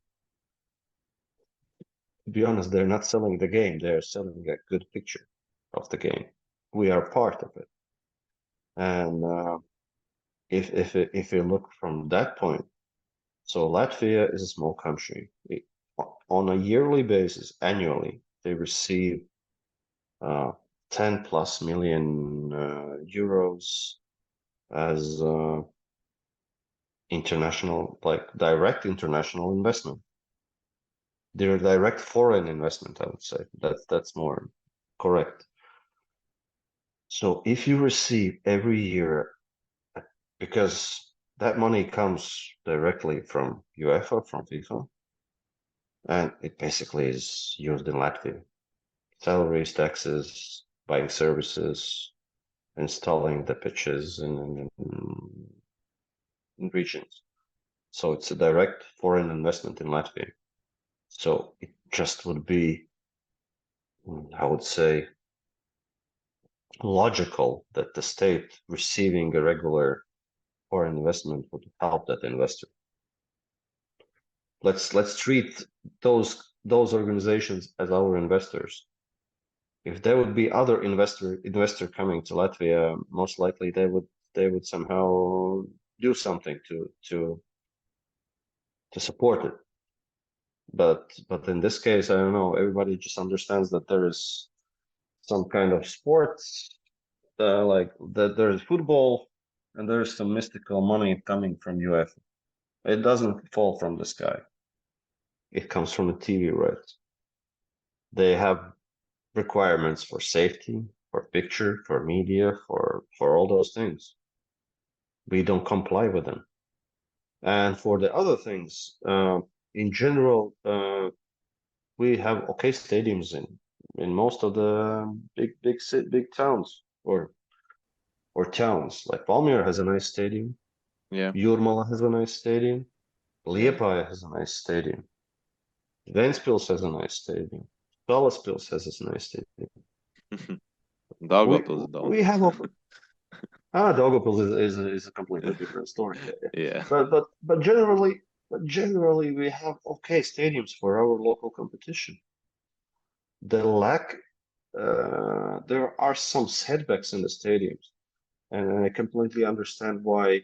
Speaker 3: To be honest, they're not selling the game; they're selling a good picture of the game. We are part of it, and if you look from that point, so Latvia is a small country. On a yearly basis, annually, they receive 10 plus million euros as international, like direct international investment. They're direct foreign investment, I would say. That's more correct. So if you receive every year, because that money comes directly from UEFA, from FIFA, and it basically is used in Latvia. Salaries, taxes, buying services, installing the pitches in regions. So it's a direct foreign investment in Latvia. So it just would be, I would say, logical that the state receiving a regular foreign investment would help that investor. Let's treat those organizations as our investors. If there would be other investor coming to Latvia, most likely they would somehow do something to support it. But in this case, I don't know. Everybody just understands that there is some kind of sports, like that there's football, and there's some mystical money coming from UEFA. It doesn't fall from the sky. It comes from the TV rights. They have requirements for safety, for picture, for media, for all those things. We don't comply with them. And for the other things, in general, we have okay stadiums in most of the big towns or towns. Like Valmiera has a nice stadium.
Speaker 2: Yeah.
Speaker 3: Jūrmala has a nice stadium. Liepāja has a nice stadium. Ventspils has a nice stadium. Salaspils has a nice stadium.
Speaker 2: Daugavpils don't.
Speaker 3: We have Daugavpils is a completely different story.
Speaker 2: Yeah.
Speaker 3: But generally we have okay stadiums for our local competition. The lack there are some setbacks in the stadiums, and I completely understand why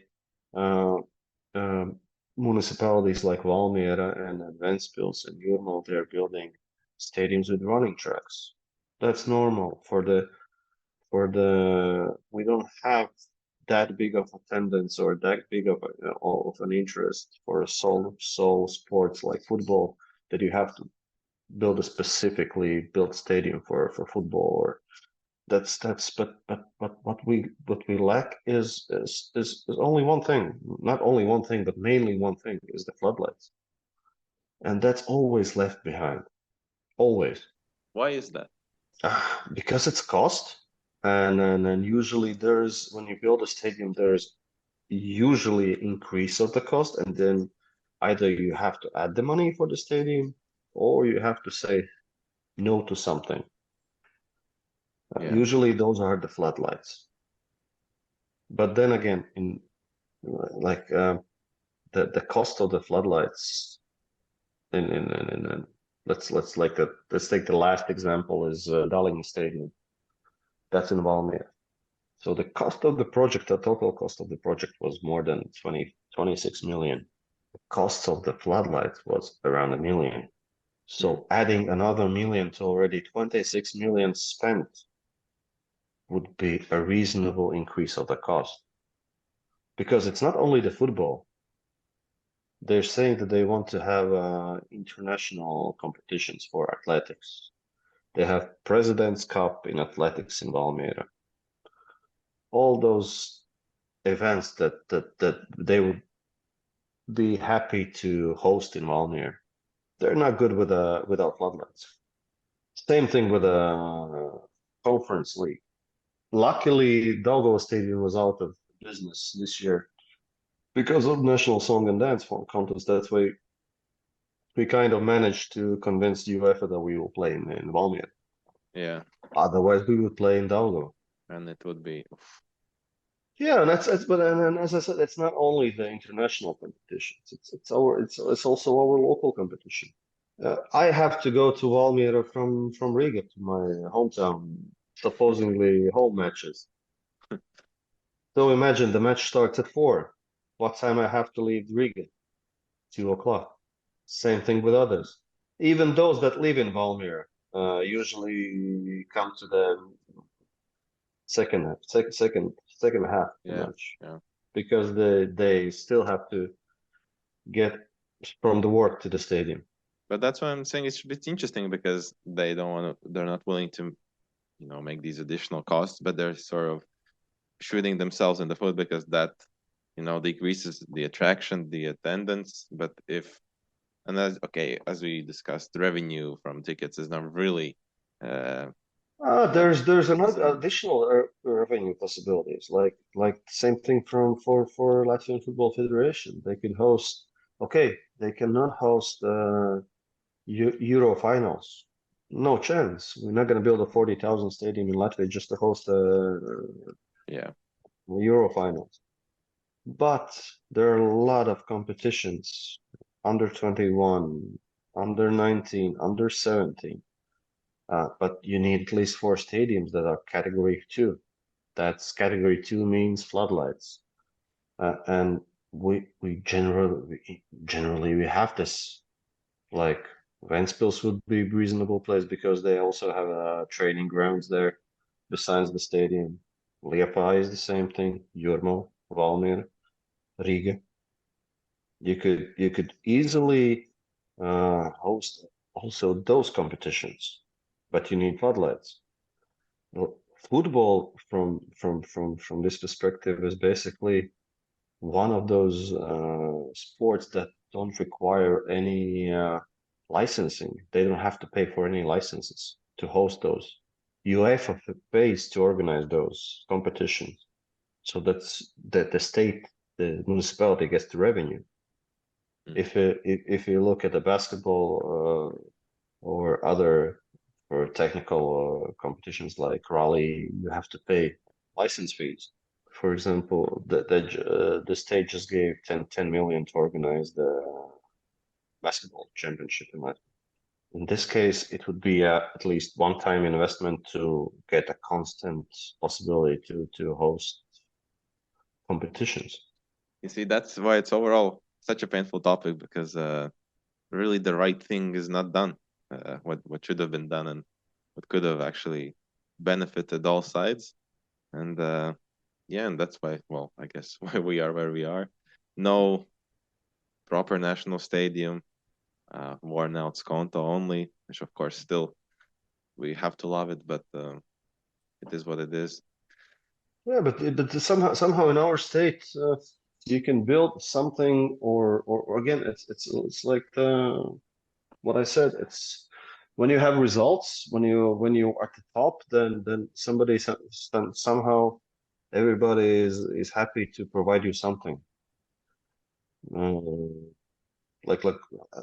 Speaker 3: municipalities like Valmiera and Ventspils and Jūrmala, they're building stadiums with running tracks. That's normal for the we don't have that big of attendance or that big of an interest for a sole sports like football that you have to build a specifically built stadium for football. Or that's but what we lack is only one thing. Not only one thing, but mainly one thing is the floodlights, and that's always left behind. Always.
Speaker 2: Why is that?
Speaker 3: Because it's cost, and usually there's when you build a stadium, there's usually increase of the cost, and then either you have to add the money for the stadium, or you have to say no to something.
Speaker 2: Yeah.
Speaker 3: Usually those are the floodlights. But then again, in like the cost of the floodlights in let's take the last example is Darling Stadium. That's in Valmiera. So the cost of the project, the total cost of the project was more than 26 million. The cost of the floodlights was around $1 million. So adding another million to already 26 million spent would be a reasonable increase of the cost. Because it's not only the football. They're saying that they want to have international competitions for athletics. They have President's Cup in athletics in Valmiera. All those events that they would be happy to host in Valmiera, they're not good without floodlights. Same thing with a conference league. Luckily, Daugava Stadium was out of business this year because of National Song and Dance contest. That's why we kind of managed to convince UEFA that we will play in Valmiera.
Speaker 2: Yeah.
Speaker 3: Otherwise, we would play in Daugava.
Speaker 2: And it would be.
Speaker 3: Yeah, and and as I said, it's not only the international competitions. It's also our local competition. I have to go to Valmiera from Riga to my hometown, supposedly home matches. So imagine the match starts at 4. What time I have to leave Riga? 2 o'clock. Same thing with others. Even those that live in Valmiera usually come to the second half of the match.
Speaker 2: Yeah.
Speaker 3: Because they still have to get from the work to the stadium.
Speaker 2: But that's why I'm saying it's a bit interesting because they're not willing to make these additional costs, but they're sort of shooting themselves in the foot because that decreases the attraction, the attendance. But as we discussed, the revenue from tickets is not really
Speaker 3: there's another additional revenue possibilities, like same thing for Latvian Football Federation. They could host. Okay, they cannot host Euro finals. No chance. We're not going to build a 40,000 stadium in Latvia just to host
Speaker 2: yeah.
Speaker 3: Euro finals. But there are a lot of competitions, under 21, under 19, under 17. But you need at least 4 stadiums that are category 2. That's category 2 means floodlights. And we generally we have this. Like Ventspils would be a reasonable place because they also have training grounds there besides the stadium. Liepa is the same thing. Jurmo, Valmiera, Riga. You could easily host also those competitions, but you need floodlights. Well, football from this perspective is basically one of those sports that don't require any licensing. They don't have to pay for any licenses to host those. UEFA pays to organize those competitions, so that's that the state, the municipality gets the revenue. If you look at the basketball or other or technical competitions like rally, you have to pay license fees. For example, the state just gave 10 million to organize the basketball championship in Latvia. In this case, it would be at least one-time investment to get a constant possibility to host competitions.
Speaker 2: You see, that's why it's overall such a painful topic because really the right thing is not done. What should have been done and what could have actually benefited all sides. And and that's why, well, I guess why we are where we are. No proper national stadium, worn out Skonto only, which of course still we have to love it, but it is what it is.
Speaker 3: Yeah, but somehow in our state, you can build something, or again, it's like what I said. It's when you have results, when you are at the top, then somehow everybody is happy to provide you something. Like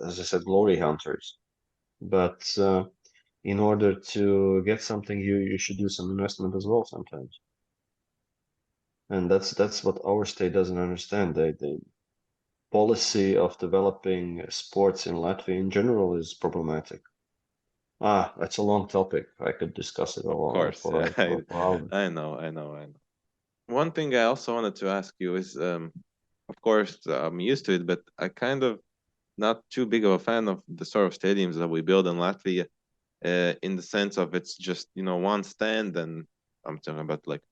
Speaker 3: as I said, glory hunters. But in order to get something, you should do some investment as well sometimes. And that's what our state doesn't understand. The policy of developing sports in Latvia in general is problematic. That's a long topic. I could discuss it a lot.
Speaker 2: Of course,
Speaker 3: For hours.
Speaker 2: I know. One thing I also wanted to ask you is, of course, I'm used to it, but I kind of not too big of a fan of the sort of stadiums that we build in Latvia, in the sense of it's just, one stand, and I'm talking about like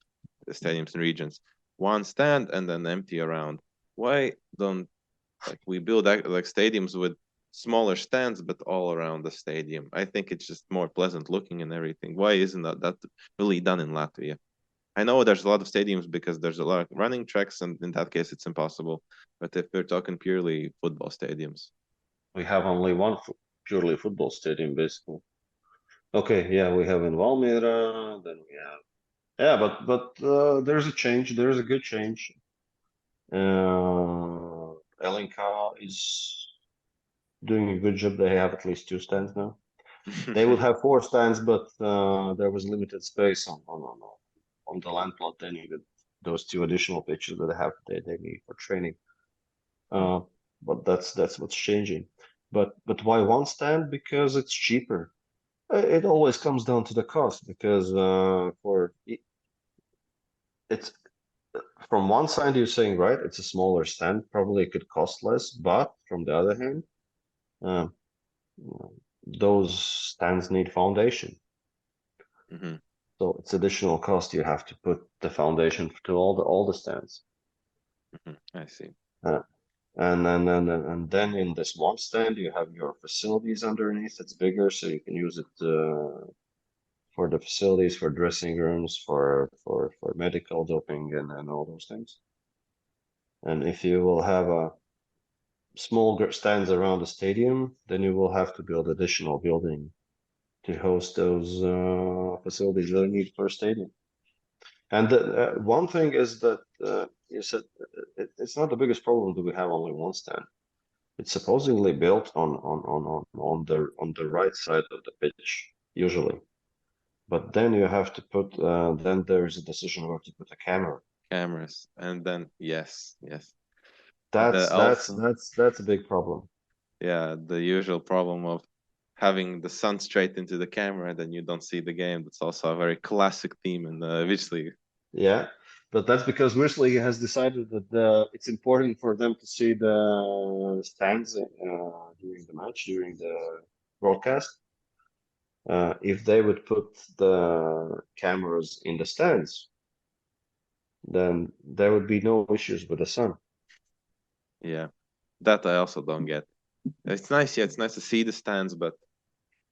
Speaker 2: the stadiums and regions, one stand and then empty around. Why don't we build like stadiums with smaller stands but all around the stadium? I think it's just more pleasant looking and everything. Why isn't that really done in Latvia? I know there's a lot of stadiums because there's a lot of running tracks, and in that case, it's impossible. But if we're talking purely football stadiums,
Speaker 3: We have only one purely football stadium, basically. Okay, yeah, we have in Valmiera, then we have. Yeah, but there's a change. There's a good change. LNK is doing a good job. They have at least 2 stands now. They would have 4 stands, but there was limited space on the land plot. They needed those 2 additional pitches that they need for training. But that's what's changing. But why one stand? Because it's cheaper. It always comes down to the cost because it's from one side you're saying, right, it's a smaller stand, probably it could cost less, but from the other hand, those stands need foundation.
Speaker 2: Mm-hmm.
Speaker 3: So it's additional cost. You have to put the foundation to all the stands.
Speaker 2: Mm-hmm. I see.
Speaker 3: And then in this one stand you have your facilities underneath. It's bigger, so you can use it for the facilities, for dressing rooms, for medical doping and all those things. And if you will have a small stands around the stadium, then you will have to build additional building to host those facilities that are needed for a stadium. And one thing is that you said it's not the biggest problem that we have only one stand. It's supposedly built on the right side of the pitch usually, but then you have to put then there is a decision where to put a camera.
Speaker 2: Cameras, and then yes.
Speaker 3: That's
Speaker 2: Also,
Speaker 3: that's a big problem.
Speaker 2: yeah, the usual problem of having the sun straight into the camera, then you don't see the game. That's also a very classic theme in the Beach League.
Speaker 3: Yeah, but that's because Grizzly has decided that it's important for them to see the stands during the match, during the broadcast. If they would put the cameras in the stands, then there would be no issues with the sun.
Speaker 2: Yeah, that I also don't get. It's nice, yeah, it's nice to see the stands, but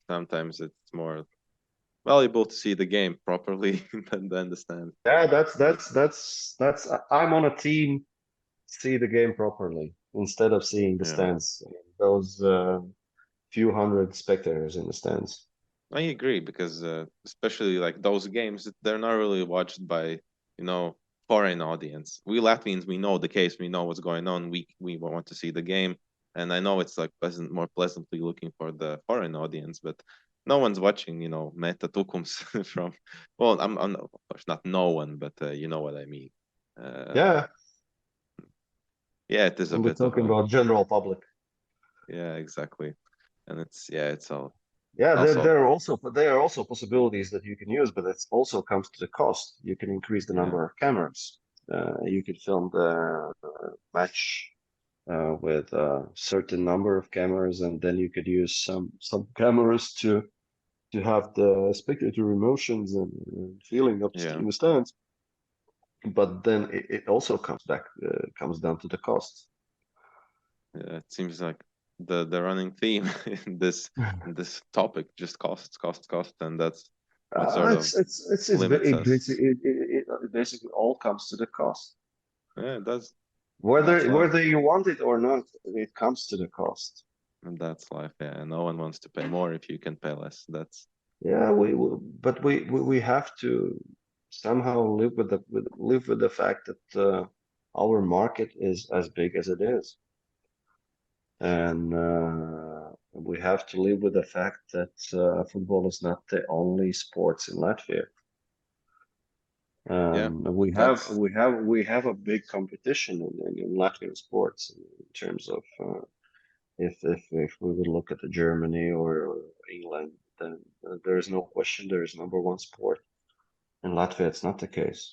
Speaker 2: sometimes it's more valuable to see the game properly than the stands.
Speaker 3: Yeah, that's. I'm on a team. See the game properly instead of seeing the
Speaker 2: Yeah,
Speaker 3: stands. Those few hundred spectators in the stands.
Speaker 2: I agree because especially like those games, they're not really watched by, foreign audience. We Latvians, we know the case, we know what's going on. We want to see the game, and I know it's like more pleasantly looking for the foreign audience, but no one's watching, Meta Tukums from. Well, I'm of course not no one, but you know what I mean.
Speaker 3: Yeah,
Speaker 2: Yeah, it is a
Speaker 3: we're
Speaker 2: bit of
Speaker 3: talking
Speaker 2: a
Speaker 3: about general public.
Speaker 2: yeah, exactly, and it's all
Speaker 3: Yeah,
Speaker 2: also
Speaker 3: there are also possibilities that you can use, but it also comes to the cost. You can increase the
Speaker 2: yeah
Speaker 3: number of cameras. You could film the match with a certain number of cameras, and then you could use some cameras to have the spectator emotions and feeling up
Speaker 2: yeah.
Speaker 3: in the stands. But then it also comes down to the cost.
Speaker 2: Yeah, it seems like the running theme in this topic just cost, and that's what sort of limits us.
Speaker 3: It basically all comes to the cost.
Speaker 2: Yeah, it does. That's
Speaker 3: Whether
Speaker 2: life.
Speaker 3: you want it or not, it comes to the cost.
Speaker 2: And that's life. Yeah, no one wants to pay more if you can pay less. That's
Speaker 3: Yeah, but we have to somehow live with the fact that our market is as big as it is, and we have to live with the fact that football is not the only sports in Latvia.
Speaker 2: yeah. That's
Speaker 3: We have a big competition in Latvian sports in terms of if we would look at the Germany or England, then there is no question there is number one sport. In Latvia, it's not the case.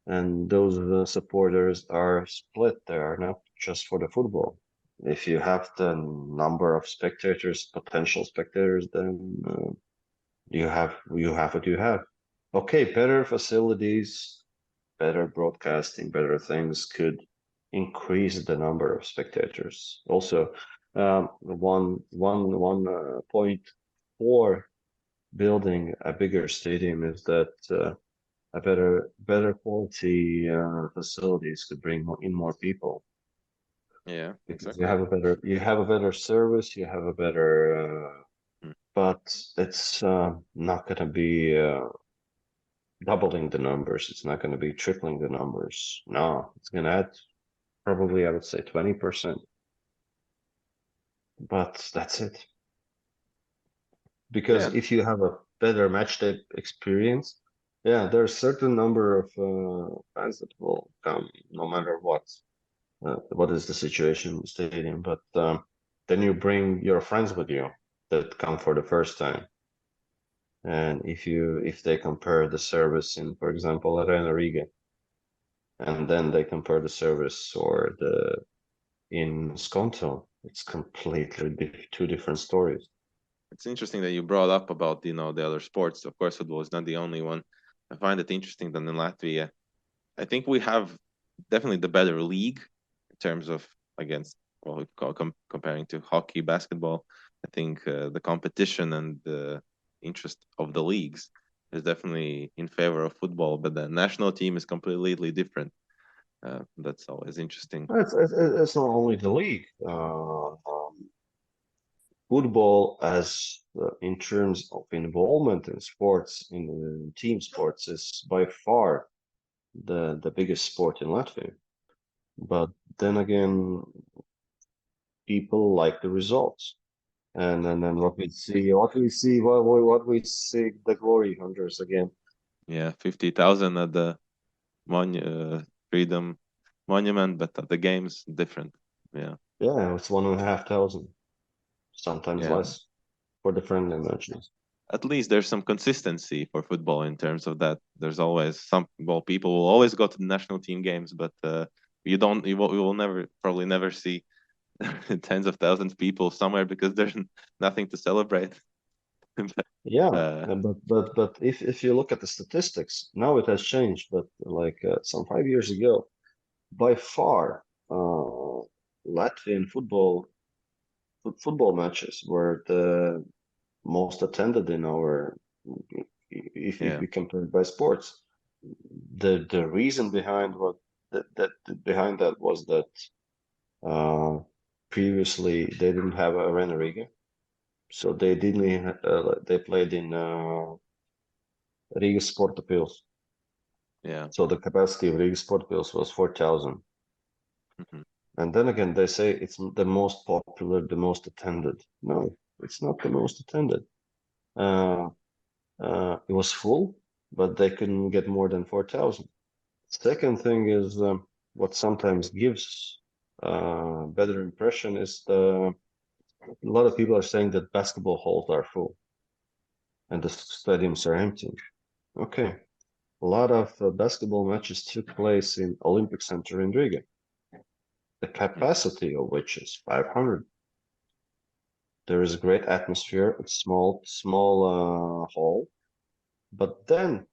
Speaker 3: And those supporters are split. They are not just for the football. If you have the number of spectators, potential spectators, then you have what you have. Okay, better facilities, better broadcasting, better things could increase the number of spectators. Also, one point for building a bigger stadium is that a better quality facilities could bring in more people
Speaker 2: yeah,
Speaker 3: because
Speaker 2: exactly.
Speaker 3: you have a better service, you have a better
Speaker 2: Mm.
Speaker 3: but it's not going to be doubling the numbers. It's not going to be tripling the numbers. No, it's going to add probably, I would say, 20%. But that's it. Because
Speaker 2: Yeah,
Speaker 3: if you have a better match day experience, yeah, there's certain number of fans that will come no matter what is the situation in the stadium. But then you bring your friends with you that come for the first time. And if they compare the service in, for example, Arena Riga, and then they compare the service or the in Skonto, it's completely two different stories.
Speaker 2: it's interesting that you brought up about the other sports. Of course, football is not the only one. I find it interesting that in Latvia, I think we have definitely the better league in terms of against comparing to hockey, basketball. I think the competition and the interest of the leagues. is definitely in favor of football, but the national team is completely different. That's always interesting.
Speaker 3: It's not only the league. Football, as in terms of involvement in sports, in team sports, is by far the biggest sport in Latvia. But then again, people like the results. And then what we see, the glory hunters again.
Speaker 2: Yeah, 50,000 at the Freedom Monument, but at the games different. Yeah,
Speaker 3: Yeah, it's 1,500, sometimes
Speaker 2: yeah.
Speaker 3: less for the friendly matches.
Speaker 2: At least there's some consistency for football in terms of that. There's always some, well, people will always go to the national team games, but you will never, probably never see tens of thousands of people somewhere because there's nothing to celebrate.
Speaker 3: Yeah,
Speaker 2: uh,
Speaker 3: but if you look at the statistics, now it has changed. But like some 5 years ago, by far, Latvian football matches were the most attended in our, if
Speaker 2: yeah,
Speaker 3: we compare it by sports. The reason behind behind that was that previously they didn't have a Arena Riga, so they didn't they played in Riga Sporta Pils.
Speaker 2: yeah.
Speaker 3: So the capacity of Riga Sporta Pils was 4,000.
Speaker 2: Mhm.
Speaker 3: And then again, they say it's the most popular, the most attended. No, it's not the most attended. It was full, but they couldn't get more than 4,000. Second thing is what sometimes gives better impression is a lot of people are saying that basketball halls are full and the stadiums are empty. Okay, a lot of basketball matches took place in Olympic Center in Riga, the capacity of which is 500. There is a great atmosphere. It's small hall, but then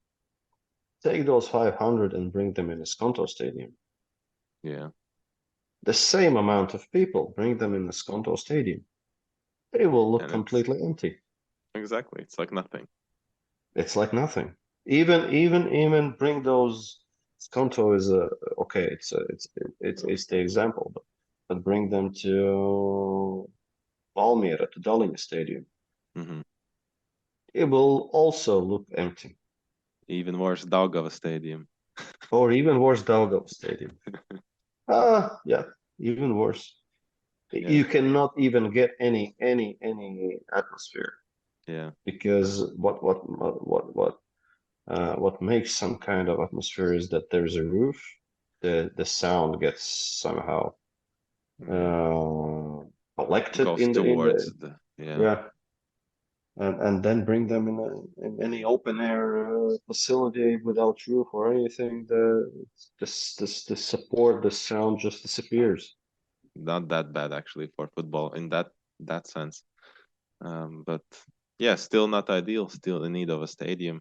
Speaker 3: take those 500 and bring them in a Skonto Stadium.
Speaker 2: Yeah,
Speaker 3: The same amount of people, bring them in the Skonto Stadium. They will look
Speaker 2: and it's
Speaker 3: completely empty.
Speaker 2: exactly, it's like nothing.
Speaker 3: It's like nothing. Even bring those. Skonto is a okay. It's the example, but bring them to Valmiera, to Dallinger Stadium.
Speaker 2: Hmm.
Speaker 3: It will also look empty,
Speaker 2: Even worse, Daugava Stadium.
Speaker 3: or even worse, Daugava Stadium. Yeah, even worse.
Speaker 2: Yeah,
Speaker 3: You cannot even get any atmosphere
Speaker 2: yeah,
Speaker 3: because what makes some kind of atmosphere is that there's a roof. The sound gets somehow
Speaker 2: yeah.
Speaker 3: uh, collected
Speaker 2: Goes
Speaker 3: in
Speaker 2: towards
Speaker 3: the
Speaker 2: the, yeah,
Speaker 3: yeah, and then bring them in any open air facility without roof or anything. The support, the sound just disappears.
Speaker 2: not that bad actually for football in that sense. But yeah, still not ideal. Still in need of a stadium.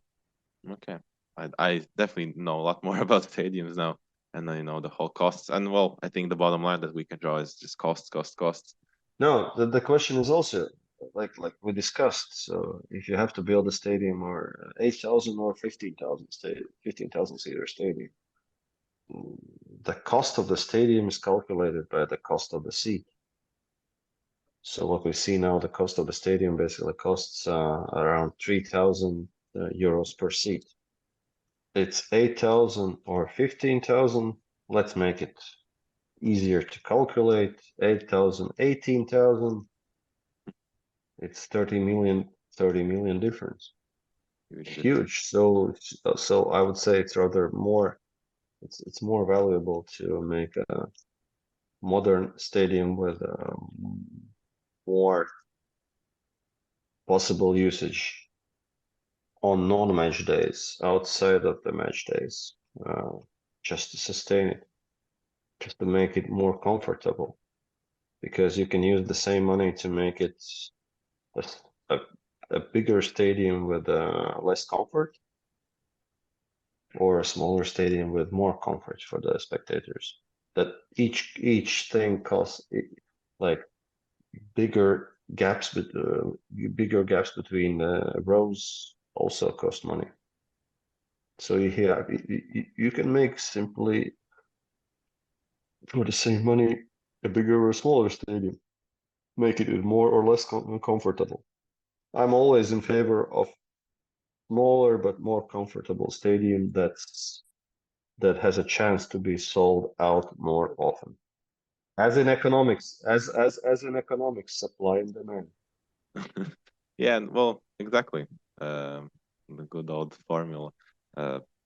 Speaker 2: Okay, I definitely know a lot more about stadiums now, and I know the whole costs. And well, I think the bottom line that we can draw is just costs, costs, costs.
Speaker 3: No, the question is also like we discussed. So if you have to build a stadium or 8,000 or 15,000 seater stadium, the cost of the stadium is calculated by the cost of the seat. So what we see now, the cost of the stadium basically costs around 3,000 euros per seat. It's 8,000 or 15,000. Let's make it easier to calculate. 8,000, 18,000. It's 30 million difference.
Speaker 2: Huge difference.
Speaker 3: Huge. So I would say it's rather more. It's more valuable to make a modern stadium with more possible usage on non-match days, outside of the match days, uh, just to sustain it, just to make it more comfortable, because you can use the same money to make it a, a, a bigger stadium with less comfort, or a smaller stadium with more comfort for the spectators. That each thing costs like bigger gaps, bigger gaps between rows also cost money. So you can make simply for the same money a bigger or smaller stadium, make it more or less comfortable. I'm always in favor of smaller but more comfortable stadium that has a chance to be sold out more often. As in economics, as in economics, supply and demand.
Speaker 2: Yeah, well, exactly. The good old formula.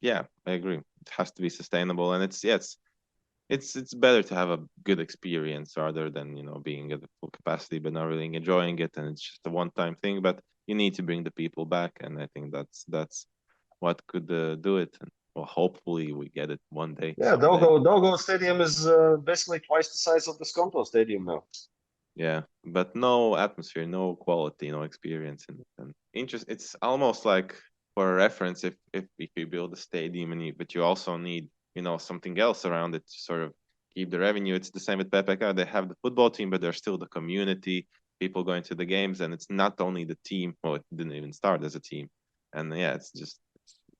Speaker 2: Yeah, I agree. It has to be sustainable, and it's better to have a good experience rather than being at the full capacity but not really enjoying it, and it's just a one-time thing. But you need to bring the people back, and I think that's what could do it. And well, hopefully we get it one day,
Speaker 3: Yeah,
Speaker 2: someday.
Speaker 3: Dogo Stadium is basically twice the size of the Skonto Stadium now.
Speaker 2: Yeah, but no atmosphere, no quality, no experience, and interest. It's almost like, for a reference, if you build a stadium but you also need something else around it to sort of keep the revenue. It's the same with PPK. They have the football team, but there's still the community, people going to the games, and it's not only the team. Well, it didn't even start as a team, and yeah, it's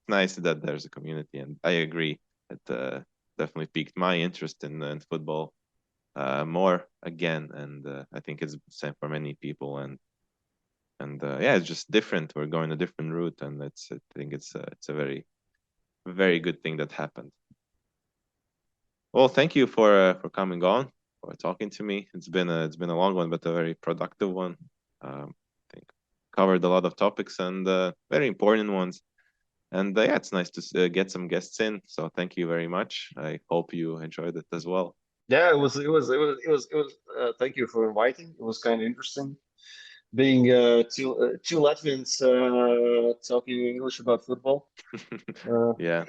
Speaker 2: nice that there's a community, and I agree. It definitely piqued my interest in football more again, and I think it's the same for many people, and yeah, it's just different. We're going a different route, and I think it's a very very good thing that happened. Well, thank you for coming on, for talking to me. It's been a long one, but a very productive one. I think covered a lot of topics and very important ones. And yeah, it's nice to get some guests in. So thank you very much. I hope you enjoyed it as well.
Speaker 3: Yeah, it was. Thank you for inviting. It was kind of interesting being two Latvians talking English about football.
Speaker 2: Yeah,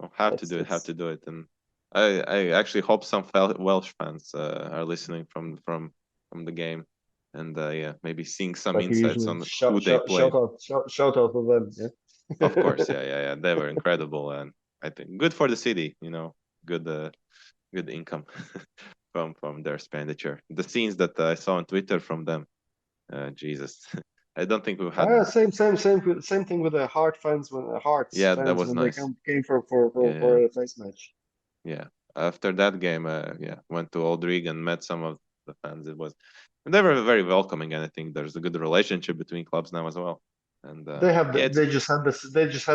Speaker 2: I'll have to do it. Have
Speaker 3: It's
Speaker 2: to do it. And I actually hope some Welsh fans are listening from the game, and yeah, maybe seeing some
Speaker 3: like you
Speaker 2: insights
Speaker 3: usually
Speaker 2: on who they play.
Speaker 3: shout out to them. Yeah.
Speaker 2: Of course, yeah. They were incredible, and I think good for the city. Good good income from their expenditure. The scenes that I saw on Twitter from them, Jesus, I don't think we've had.
Speaker 3: Same thing with the Hearts
Speaker 2: Yeah, that
Speaker 3: fans
Speaker 2: was
Speaker 3: when they
Speaker 2: nice.
Speaker 3: came
Speaker 2: Yeah,
Speaker 3: for a face match.
Speaker 2: yeah. After that game, yeah, went to Old Rig and met some of the fans. And they were very welcoming, and I think there's a good relationship between clubs now as well. And yeah,
Speaker 3: They just had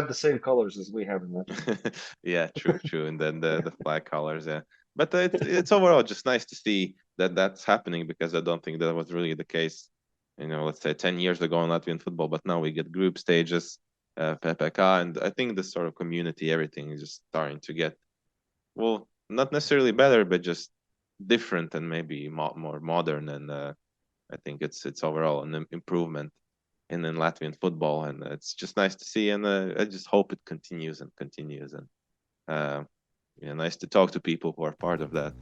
Speaker 3: the same colors as we have in that.
Speaker 2: yeah, true. And then the flag colors, yeah. But it's overall just nice to see that that's happening, because I don't think that was really the case, let's say 10 years ago in Latvian football. But now we get group stages, PPK, and I think this sort of community, everything is just starting to get, well, not necessarily better, but just different and maybe more modern. And I think it's overall an improvement in Latvian football, and it's just nice to see. And I just hope it continues and continues. And yeah, nice to talk to people who are part of that.